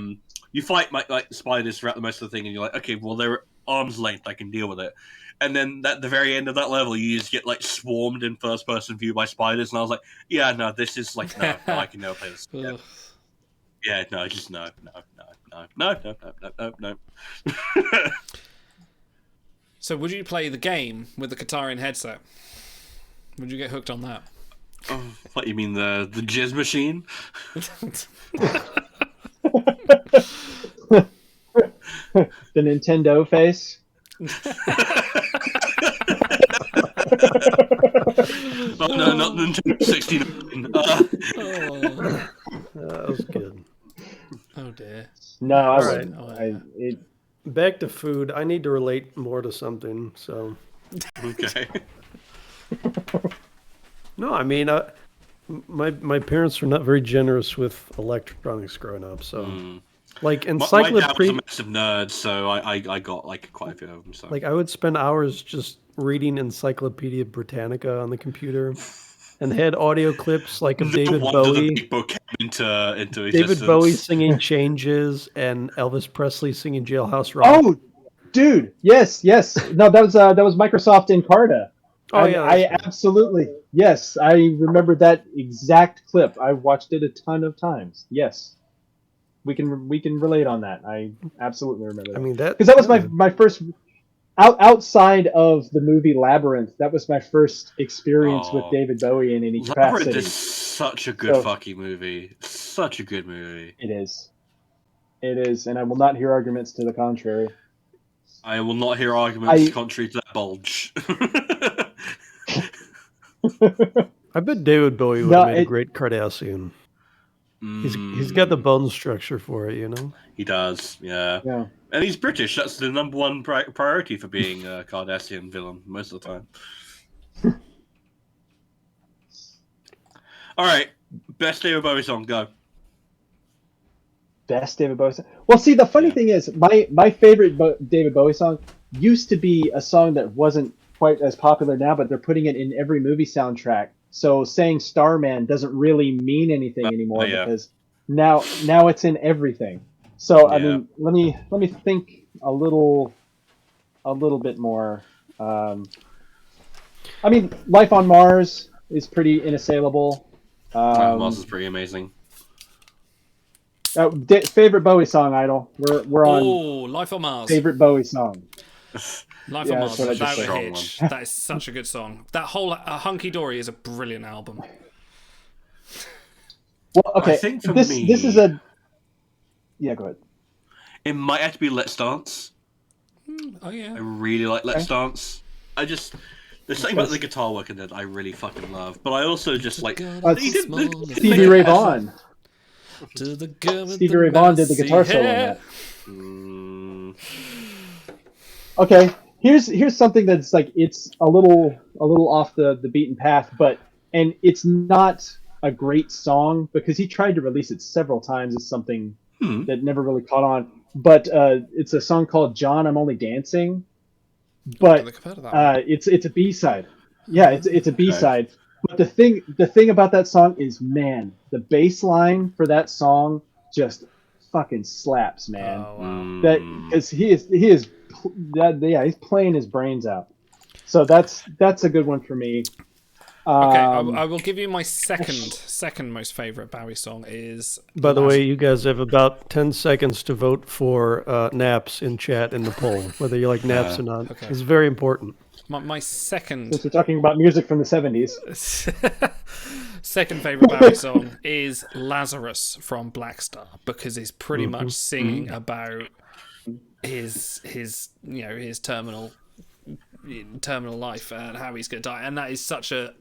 you fight like spiders throughout the most of the thing, and you're like, okay, well they're at arm's length. I can deal with it. And then at the very end of that level, you just get like swarmed in first-person view by spiders, and I was like, "Yeah, no, this is like no, I can never play this." Yeah, no, just no. So, would you play the game with the Katarian headset? Would you get hooked on that? Oh, what you mean the jizz machine? The Nintendo face. Oh no, not the Nintendo 69. That was good. Oh dear. No, All right. Back to food. I need to relate more to something. So. Okay. No, I mean, my parents were not very generous with electronics growing up. So. Like encyclopedia. My dad was a massive nerd, so I got like quite a few of them. So. Like I would spend hours just reading Encyclopedia Britannica on the computer, and had audio clips like of David Bowie. The book came into David Bowie singing "Changes" and Elvis Presley singing "Jailhouse Rock." Oh, dude, yes. No, that was Microsoft Encarta. Oh yeah, I absolutely yes. I remember that exact clip. I watched it a ton of times. Yes. We can relate on that. I absolutely remember that. I mean that because that was my first outside of the movie Labyrinth. That was my first experience with David Bowie in any capacity. Labyrinth is such a good fucking movie. Such a good movie. It is. It is, and I will not hear arguments to the contrary. I will not hear arguments contrary to that bulge. I bet David Bowie would have made a great Cardassian. He's got the bone structure for it, you know? He does, yeah. And he's British. That's the number one priority for being a Cardassian villain most of the time. All right, best David Bowie song, go. Best David Bowie song? Well, see, the funny thing is, my favorite David Bowie song used to be a song that wasn't quite as popular now, but they're putting it in every movie soundtrack. So saying Starman doesn't really mean anything anymore because now it's in everything. So I mean, let me think a little bit more. I mean, Life on Mars is pretty inassailable. Life on Mars is pretty amazing. Favorite Bowie song, Idol. We're on. Life on Mars. Favorite Bowie song. Life on Mars, without a hitch. That is such a good song. That whole Hunky Dory is a brilliant album. Well, okay. I think for this is a. Yeah, go ahead. It might have to be Let's Dance. Oh yeah. I really like Let's Dance. There's something about the guitar work in there that I really fucking love. But I also just like Stevie Ray Vaughan. Stevie Ray Vaughan did the guitar solo on that. Okay, here's something that's like it's a little off the beaten path, and it's not a great song because he tried to release it several times as something that never really caught on. But it's a song called "John, I'm Only Dancing," but it's a B-side. Yeah, it's a B-side. Okay. But the thing about that song is, man, the bass line for that song just fucking slaps, man. Oh, wow. That because he's playing his brains out. So that's a good one for me. Okay, I will give you my second most favorite Bowie song is. By the way, you guys have about 10 seconds to vote for naps in chat in the poll, whether you like naps or not. Okay. It's very important. My second. Since we're talking about music from the 70s. Second favorite Bowie song is Lazarus from Black Star because he's pretty much singing about his terminal life and how he's going to die, and that is such an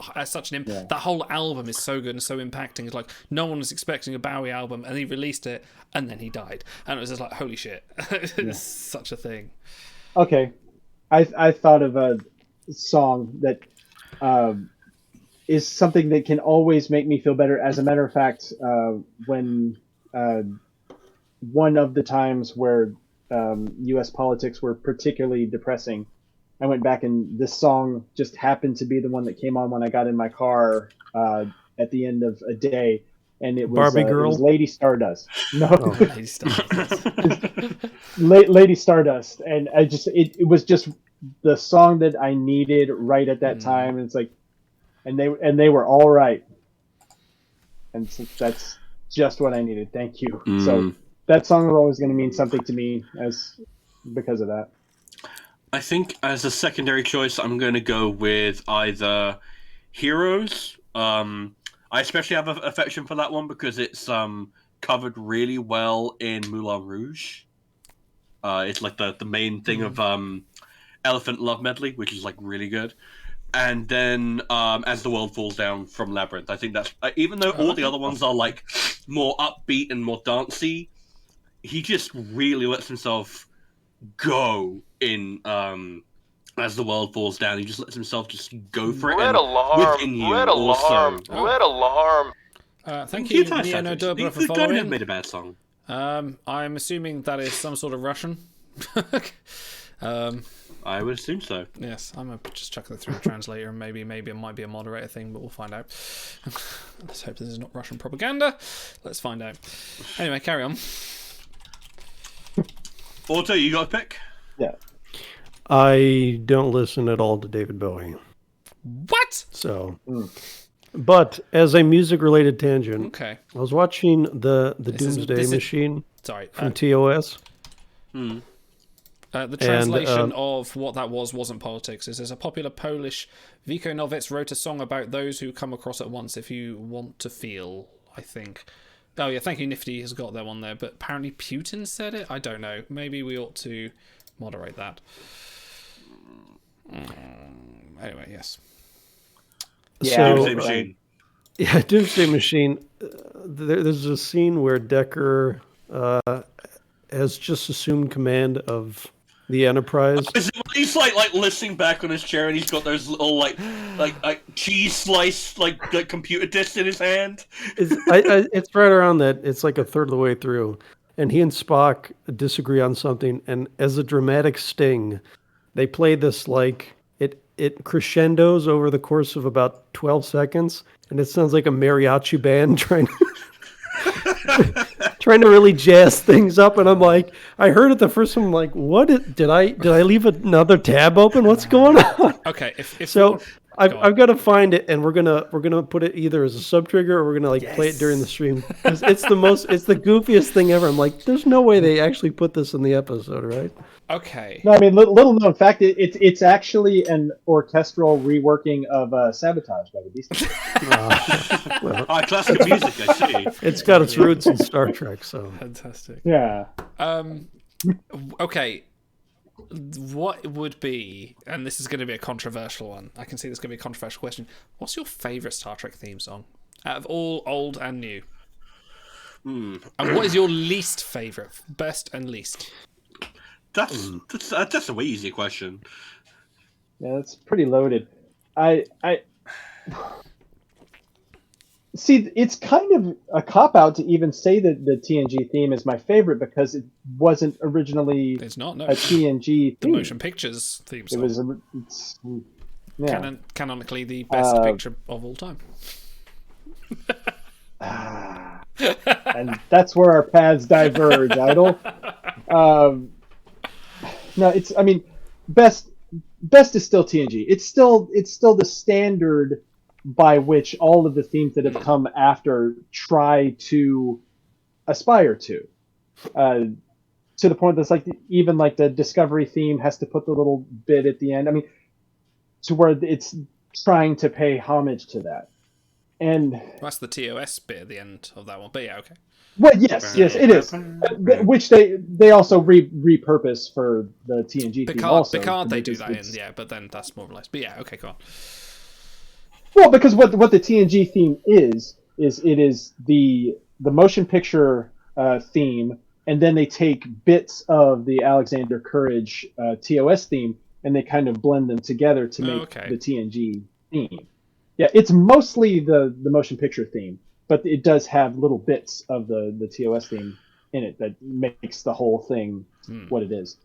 impact. That whole album is so good and so impacting. It's like no one was expecting a Bowie album, and he released it, and then he died, and it was just like holy shit. It's such a thing. Okay, I thought of a song that is something that can always make me feel better. As a matter of fact, when one of the times where U.S. politics were particularly depressing, I went back and this song just happened to be the one that came on when I got in my car at the end of a day, and it was Barbie Girl? It was Lady Stardust. No, Lady Stardust. Lady Stardust, and it was just the song that I needed right at that time. And it's like, and they were all right, and so that's just what I needed. Thank you. So that song is always going to mean something to me because of that. I think as a secondary choice, I'm going to go with either Heroes. I especially have an affection for that one because it's covered really well in Moulin Rouge. It's like the main thing of Elephant Love Medley, which is like really good. And then As the World Falls Down from Labyrinth. I think that's even though all the other ones are like more upbeat and more dancey, he just really lets himself go in As the World Falls Down. He just lets himself just go for it. Red alarm! Red alarm! Red alarm! Thank you, Neo Dobra, for following. Have made a bad song. I'm assuming that is some sort of Russian. I would assume so. Yes, I'm gonna just chuck that through the translator, and maybe it might be a moderator thing, but we'll find out. Let's hope this is not Russian propaganda. Let's find out. Anyway, carry on. Auto, you got a pick? Yeah. I don't listen at all to David Bowie. What? So, but as a music-related tangent, okay. I was watching the Doomsday Machine from TOS. The translation of what that wasn't politics. It says a popular Polish Wykonawicz wrote a song about those who come across at once if you want to feel, I think. Oh yeah, thank you, Nifty has got that one there, but apparently Putin said it? I don't know. Maybe we ought to moderate that. Anyway, yes. Yeah, Doomsday Machine. Yeah, Doomsday Machine. There's a scene where Decker has just assumed command of the Enterprise. He's like listening back on his chair, and he's got those little like cheese slice like computer discs in his hand. It's right around that. It's like a third of the way through, and he and Spock disagree on something. And as a dramatic sting, they play this like it crescendos over the course of about 12 seconds, and it sounds like a mariachi band trying to really jazz things up. And I'm like, I heard it the first time. I'm like, did I leave another tab open? What's going on? Okay, I've got to find it, and we're gonna put it either as a sub trigger or we're gonna play it during the stream. It's the goofiest thing ever. I'm like, there's no way they actually put this in the episode, right? Okay. No, I mean, little known fact, it's actually an orchestral reworking of Sabotage by the Beastie Boys. Classical music, I see. It's got its roots in Star Trek, so Fantastic. Yeah. Okay. What would be, and this is going to be a controversial one, I can see this is going to be a controversial question. What's your favourite Star Trek theme song? Out of all old and new. And what is your least favourite? Best and least? That's a way easier question. Yeah, that's pretty loaded. I see. It's kind of a cop out to even say that the TNG theme is my favorite because it wasn't originally a TNG theme. The motion pictures theme song. It's yeah. Canonically the best picture of all time. And that's where our paths diverge, Idol. No, it's. I mean, best is still TNG. It's still the standard by which all of the themes that have come after try to aspire to the point that's like even like the Discovery theme has to put the little bit at the end. I mean, to where it's trying to pay homage to that. And that's the TOS bit at the end of that one. But yeah, okay. Well, yes, it is. Which they also repurpose for the TNG theme also. Picard, they do that in, yeah, but then that's more or less. But yeah, okay, go on. Well, because what the TNG theme is it is the motion picture theme, and then they take bits of the Alexander Courage TOS theme, and they kind of blend them together to make the TNG theme. Yeah, it's mostly the motion picture theme, but it does have little bits of the TOS theme in it that makes the whole thing what it is.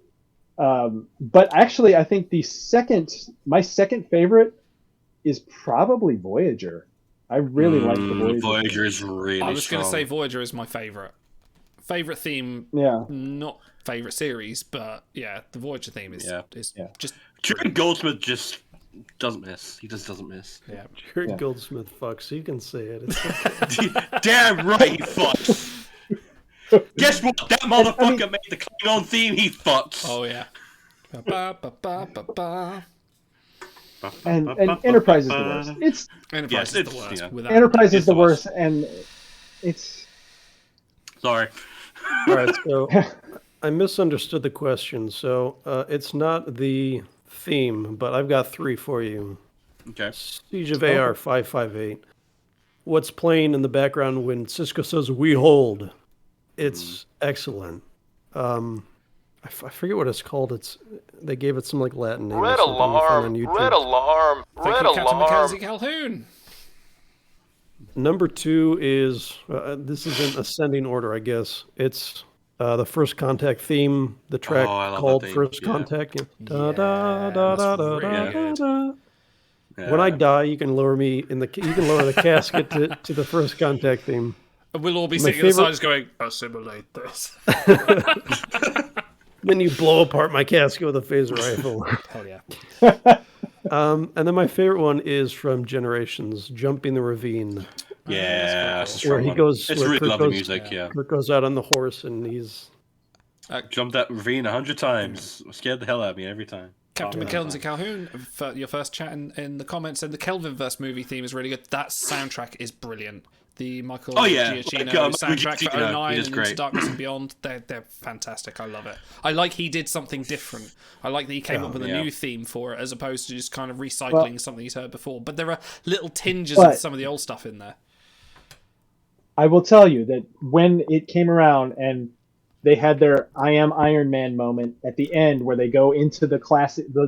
But actually, I think my second favorite is probably Voyager. I really like the Voyager. Voyager is really I was going to say Voyager is my favorite theme. Yeah. Not favorite series, but yeah, the Voyager theme is just. Jerry Goldsmith just doesn't miss. He just doesn't miss. Yeah. Jerry Goldsmith fucks. You can say it. It's okay. Damn right he fucks. Guess what? That motherfucker made the Klingon theme. He fucks. Oh yeah. Ba, ba, ba, ba, ba. And Enterprise is the worst. Enterprise is the worst. Yeah. Enterprise is the worst, and it's. Sorry. All right, so I misunderstood the question. So it's not the theme, but I've got three for you. Okay. Siege of AR 558. What's playing in the background when Sisko says "We hold"? It's excellent. I forget what it's called. They gave it some like Latin name. Red alarm! Red alarm! Thank you, Captain Mackenzie Calhoun. Number two is this is in ascending order, I guess. It's the First Contact theme, the track called First Contact. Da, da, da, da, da, da, da. When I die, you can lower me in the casket to the First Contact theme. And we'll all be sitting inside just going, assimilate this. Then you blow apart my casket with a phaser rifle. Hell yeah. And then my favorite one is from Generations, Jumping the Ravine. Yeah, where he goes. It's really lovely music. Yeah. Kirk goes out on the horse and he's Jumped that ravine 100 times. Scared the hell out of me every time. Captain McKelvin Calhoun, for your first chat in the comments, and the Kelvinverse movie theme is really good. That soundtrack is brilliant. The Michael Giacchino soundtrack for 09 and Into Darkness and Beyond, they're fantastic. I love it. I like he did something different. I like that he came up with a new theme for it as opposed to just kind of recycling something he's heard before. But there are little tinges of some of the old stuff in there. I will tell you that when it came around and they had their I Am Iron Man moment at the end where they go into the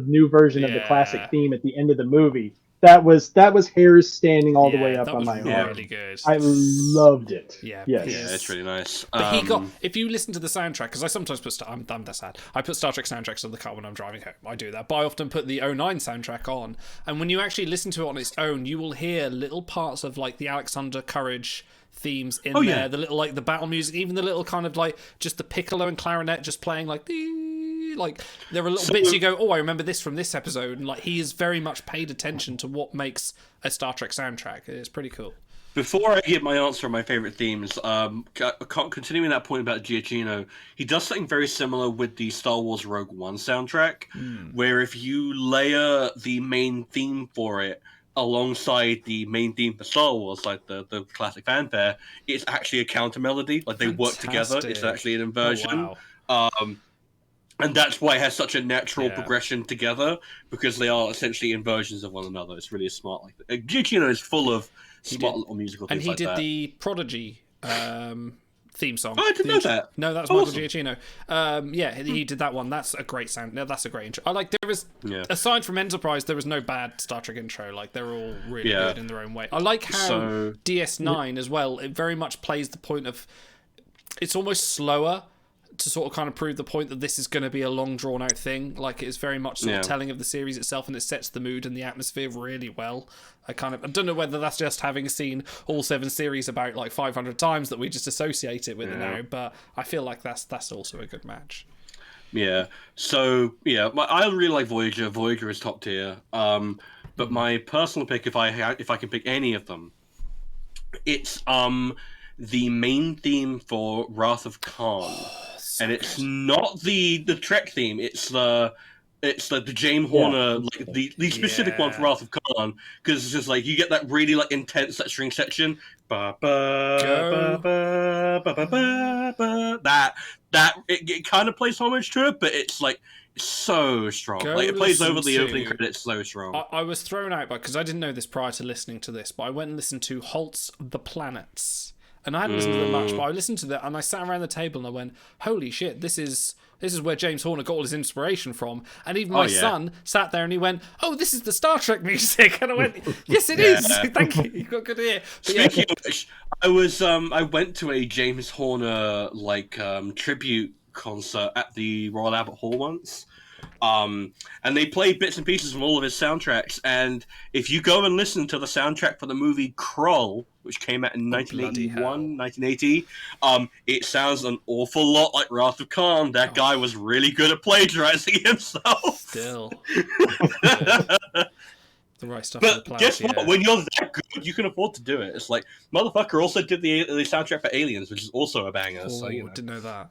new version of the classic theme at the end of the movie. That was hairs standing all the way up on my arm. Really good. I loved it. Yeah, it's really nice. But he got. If you listen to the soundtrack, because I sometimes put. I'm that sad. I put Star Trek soundtracks on the car when I'm driving home. I do that, but I often put the 09 soundtrack on. And when you actually listen to it on its own, you will hear little parts of like the Alexander Courage themes in there. The little like the battle music, even the little kind of like just the piccolo and clarinet just playing like. Like there are little bits you go, oh, I remember this from this episode, and like he has very much paid attention to what makes a Star Trek soundtrack. It's pretty cool. Before I give my answer on my favorite themes, continuing that point about Giacchino, he does something very similar with the Star Wars Rogue One soundtrack, where if you layer the main theme for it alongside the main theme for Star Wars, like the classic fanfare, it's actually a counter melody. Like they work together. It's actually an inversion. Oh, wow. And that's why it has such a natural progression together, because they are essentially inversions of one another. It's really smart like that. Giacchino is full of smart little musical things like that. And he did the Prodigy theme song. Oh, I didn't know that. No, that was Michael Giacchino. He did that one. That's a great sound. No, that's a great intro. I like there was aside from Enterprise, there was no bad Star Trek intro. Like they're all really good in their own way. I like how DS9 as well. It very much plays the point of it's almost slower to sort of kind of prove the point that this is going to be a long drawn out thing. Like it's very much sort of telling of the series itself, and it sets the mood and the atmosphere really well. I don't know whether that's just having seen all 7 series about like 500 times that we just associate it with it now, but I feel like that's also a good match. Yeah. So I really like Voyager. Voyager is top tier. But my personal pick, if I can pick any of them, it's the main theme for Wrath of Khan. And it's not the Trek theme. It's the James Horner, like the specific one for Wrath of Khan, because it's just like you get that really like intense that string section. Ba ba ba ba ba ba ba. That it kind of plays homage to it, but it's like so strong. Like it plays over the opening credits so strong. I was thrown out because I didn't know this prior to listening to this, but I went and listened to Holt's The Planets. And I hadn't listened to them much, but I listened to that and I sat around the table and I went, holy shit, this is where James Horner got all his inspiration from. And even my son sat there and he went, oh, this is the Star Trek music. And I went, yes, it is. Thank you. You've got good ear. But speaking of which, I went to a James Horner tribute concert at the Royal Albert Hall once. And they played bits and pieces from all of his soundtracks. And if you go and listen to the soundtrack for the movie Krull, which came out in 1980, it sounds an awful lot like Wrath of Khan. That guy was really good at plagiarizing himself. Still. The right stuff. But guess what? When you're that good, you can afford to do it. It's like, motherfucker also did the soundtrack for Aliens, which is also a banger. So, didn't know that.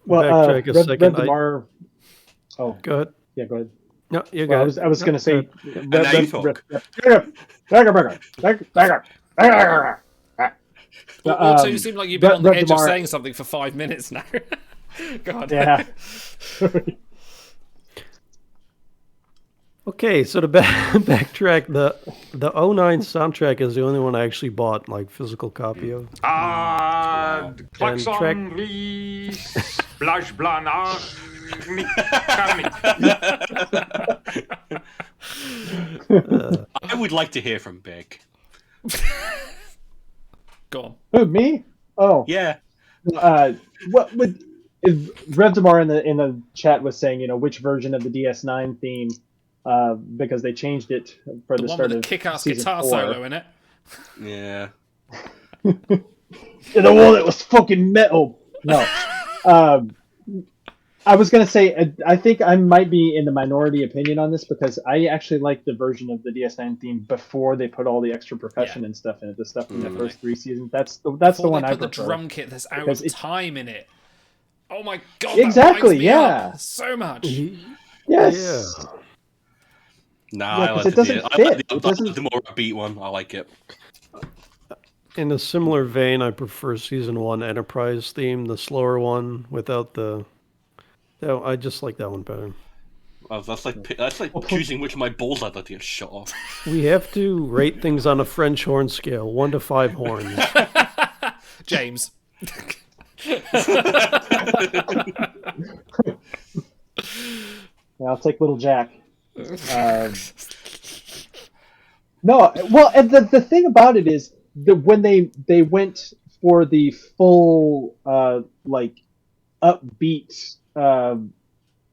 Well, backtrack a second. Go ahead. Yeah, go ahead. No, you go. I was going to say. Also, you seem like you've been on the edge of saying something for 5 minutes now. God. Yeah. Okay, so to backtrack, the 09 soundtrack is the only one I actually bought, like physical copy of. Klaxon, please. Splash Blanc. I would like to hear from Big. Go on. Who, me? Oh. Yeah. What would Rev Damar in the chat was saying, which version of the DS9 theme, because they changed it for the start of the kick-ass season guitar 4. solo in it. Yeah. The one that was fucking metal. No. I was gonna say, I think I might be in the minority opinion on this because I actually like the version of the DS9 theme before they put all the extra percussion and stuff in it. The stuff from the first 3 seasons. That's the one I prefer. The drum kit that's out of time in it. Oh my god! Exactly. That up so much. Yes. Yeah. Nah, I like it doesn't fit. The more upbeat one. I like it. In a similar vein, I prefer season 1 Enterprise theme, the slower one without the. No, I just like that one better. Oh, that's like choosing which of my balls I'd like to get shot off. We have to rate things on a French horn scale, 1 to 5 horns. James. I'll take Little Jack. No, well, and the thing about it is when they went for the full like upbeat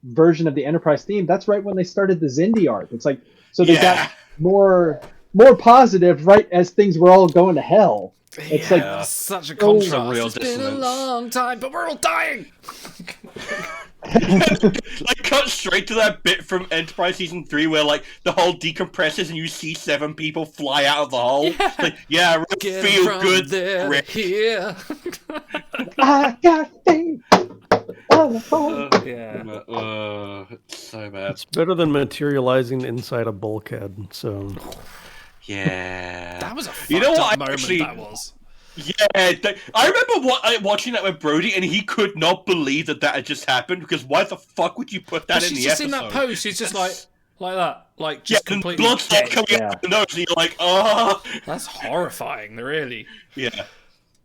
version of the Enterprise theme, that's right when they started the Xindi art. It's like so they got more positive right as things were all going to hell. It's like such a contrast. It's been a long time, but we're all dying. Like cut straight to that bit from Enterprise season 3 where like the hull decompresses and you see 7 people fly out of the hull. Yeah, feel good. There, here. I got faith. It's so bad. It's better than materializing inside a bulkhead. So. Yeah, that was a fucked up moment. That was. Yeah, I remember watching that with Brody, and he could not believe that had just happened. Because why the fuck would you put that in the episode? She's just in that pose. She's just like that, like just completely. Blood starts coming out of the nose, and you're like, oh. That's horrifying, really. Yeah.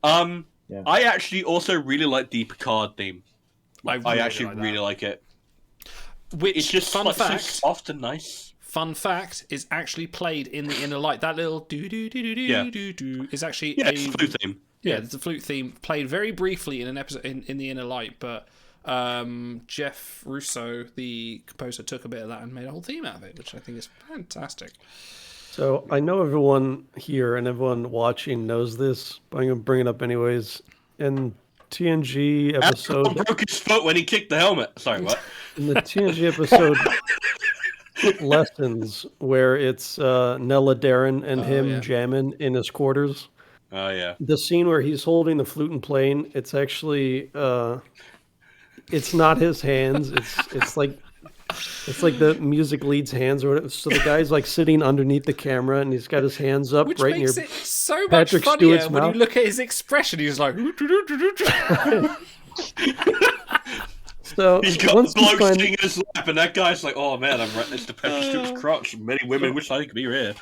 I actually also really like the Picard theme. I actually really like it. Which it's just fun fact, so soft and nice. Fun fact is actually played in the Inner Light. That little do do do do do do is actually it's a flute theme. Yeah, it's a flute theme played very briefly in an episode in the Inner Light, but Jeff Russo, the composer, took a bit of that and made a whole theme out of it, which I think is fantastic. So I know everyone here and everyone watching knows this, but I'm gonna bring it up anyways. In TNG episode, Adam broke his foot when he kicked the helmet. Sorry, what? In the TNG episode. Lessons where it's Nella Darren and him jamming in his quarters. Oh yeah. The scene where he's holding the flute and playing, it's actually it's not his hands. It's like the music lead's hands or whatever. So the guy's like sitting underneath the camera and he's got his hands up which right near makes it so much Patrick funnier Stewart's when mouth. you look at his expression. He's like. So he's got the bloke sitting in his lap, and that guy's like, "Oh man, I'm right next to Patrick Stewart's crotch." Many women wish I could be here.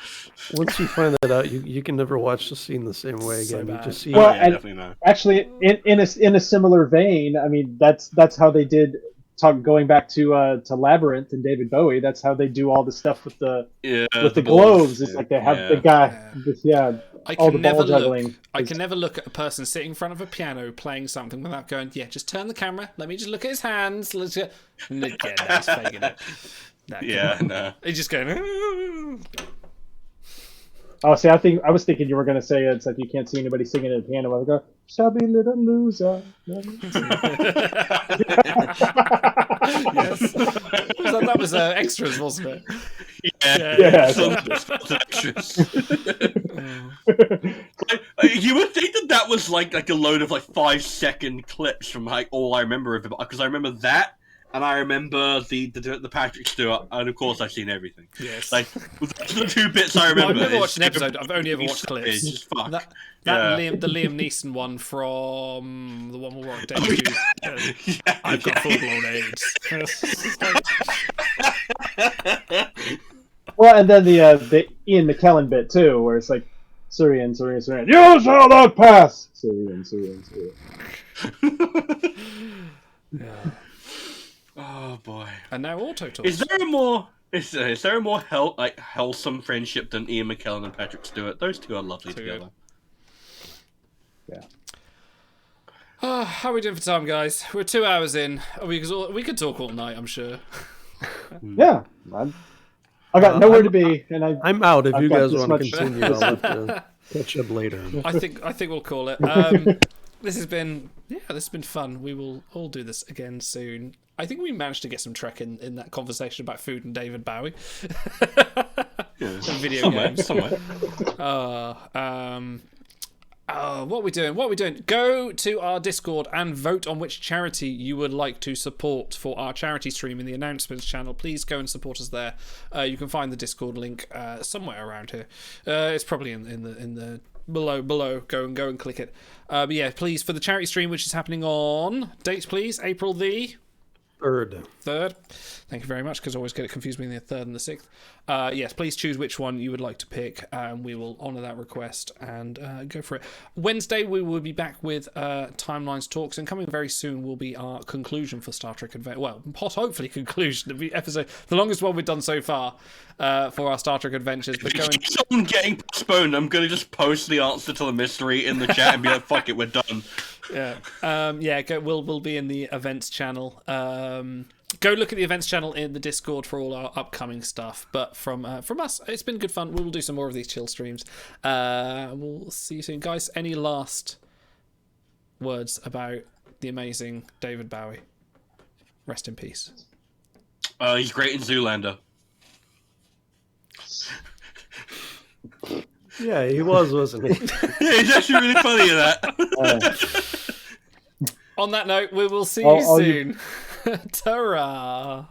Once you find that out, you can never watch the scene the same way again. You just see. Well, actually, in a similar vein, I mean, that's how they did. Going back to Labyrinth and David Bowie, that's how they do all the stuff with the globes. It's like they have the guy, all the ball juggling. I can never look at a person sitting in front of a piano playing something without going, just turn the camera. Let me just look at his hands. Let's go. No, he's faking it. No. He's just going. Oh, see, I was thinking you were going to say it's like you can't see anybody singing at a piano while they go, "Shabby little loser." Yes. That was extras, wasn't it? Yeah. Extras. You would think that was like a load of 5-second clips from all I remember of it, because I remember that. And I remember the Patrick Stewart, and of course I've seen everything. Yes. Those are the 2 bits I remember. I've never watched an episode. I've only ever watched clips. Just fuck. The Liam Neeson one from the one where Rock David. I've got full-blown AIDS. Well, and then the Ian McKellen bit too, where it's like Syrian. You shall not pass. Syrian. Yeah. Oh boy! And now Auto Talk. Is there a more wholesome friendship than Ian McKellen and Patrick Stewart? Those two are lovely together. Yeah. How are we doing for time, guys? We're 2 hours in. We could talk all night, I'm sure. Yeah, I got nowhere to be, and I'm out. If I've you got guys this want to much- continue, I'll have to catch up later. I think we'll call it. This has been fun. We will all do this again soon. I think we managed to get some Trek in that conversation about food and David Bowie. Yeah, video games. Somewhere. What are we doing? Go to our Discord and vote on which charity you would like to support for our charity stream in the announcements channel. Please go and support us there. You can find the Discord link somewhere around here. It's probably in the below. Go and click it. But yeah, please, for the charity stream, which is happening on dates, please, April the 3rd. Thank you very much, because I always get it confused between the 3rd and the 6th. Yes, please choose which one you would like to pick, and we will honour that request and go for it. Wednesday, we will be back with Timelines Talks, and coming very soon will be our conclusion for Star Trek Adventure. Well, hopefully conclusion of the episode, the longest one we've done so far for our Star Trek Adventures. But If it keeps on getting postponed, I'm going to just post the answer to the mystery in the chat and be like, fuck it, we're done. We'll be in the events channel. Go look at the events channel in the Discord for all our upcoming stuff. But from us, it's been good fun. We will do some more of these chill streams. We'll see you soon, guys. Any last words about the amazing David Bowie? Rest in peace. He's great in Zoolander. Yeah, he wasn't he? Yeah, he's actually really funny in that. On that note, we will see you soon. Ta-ra!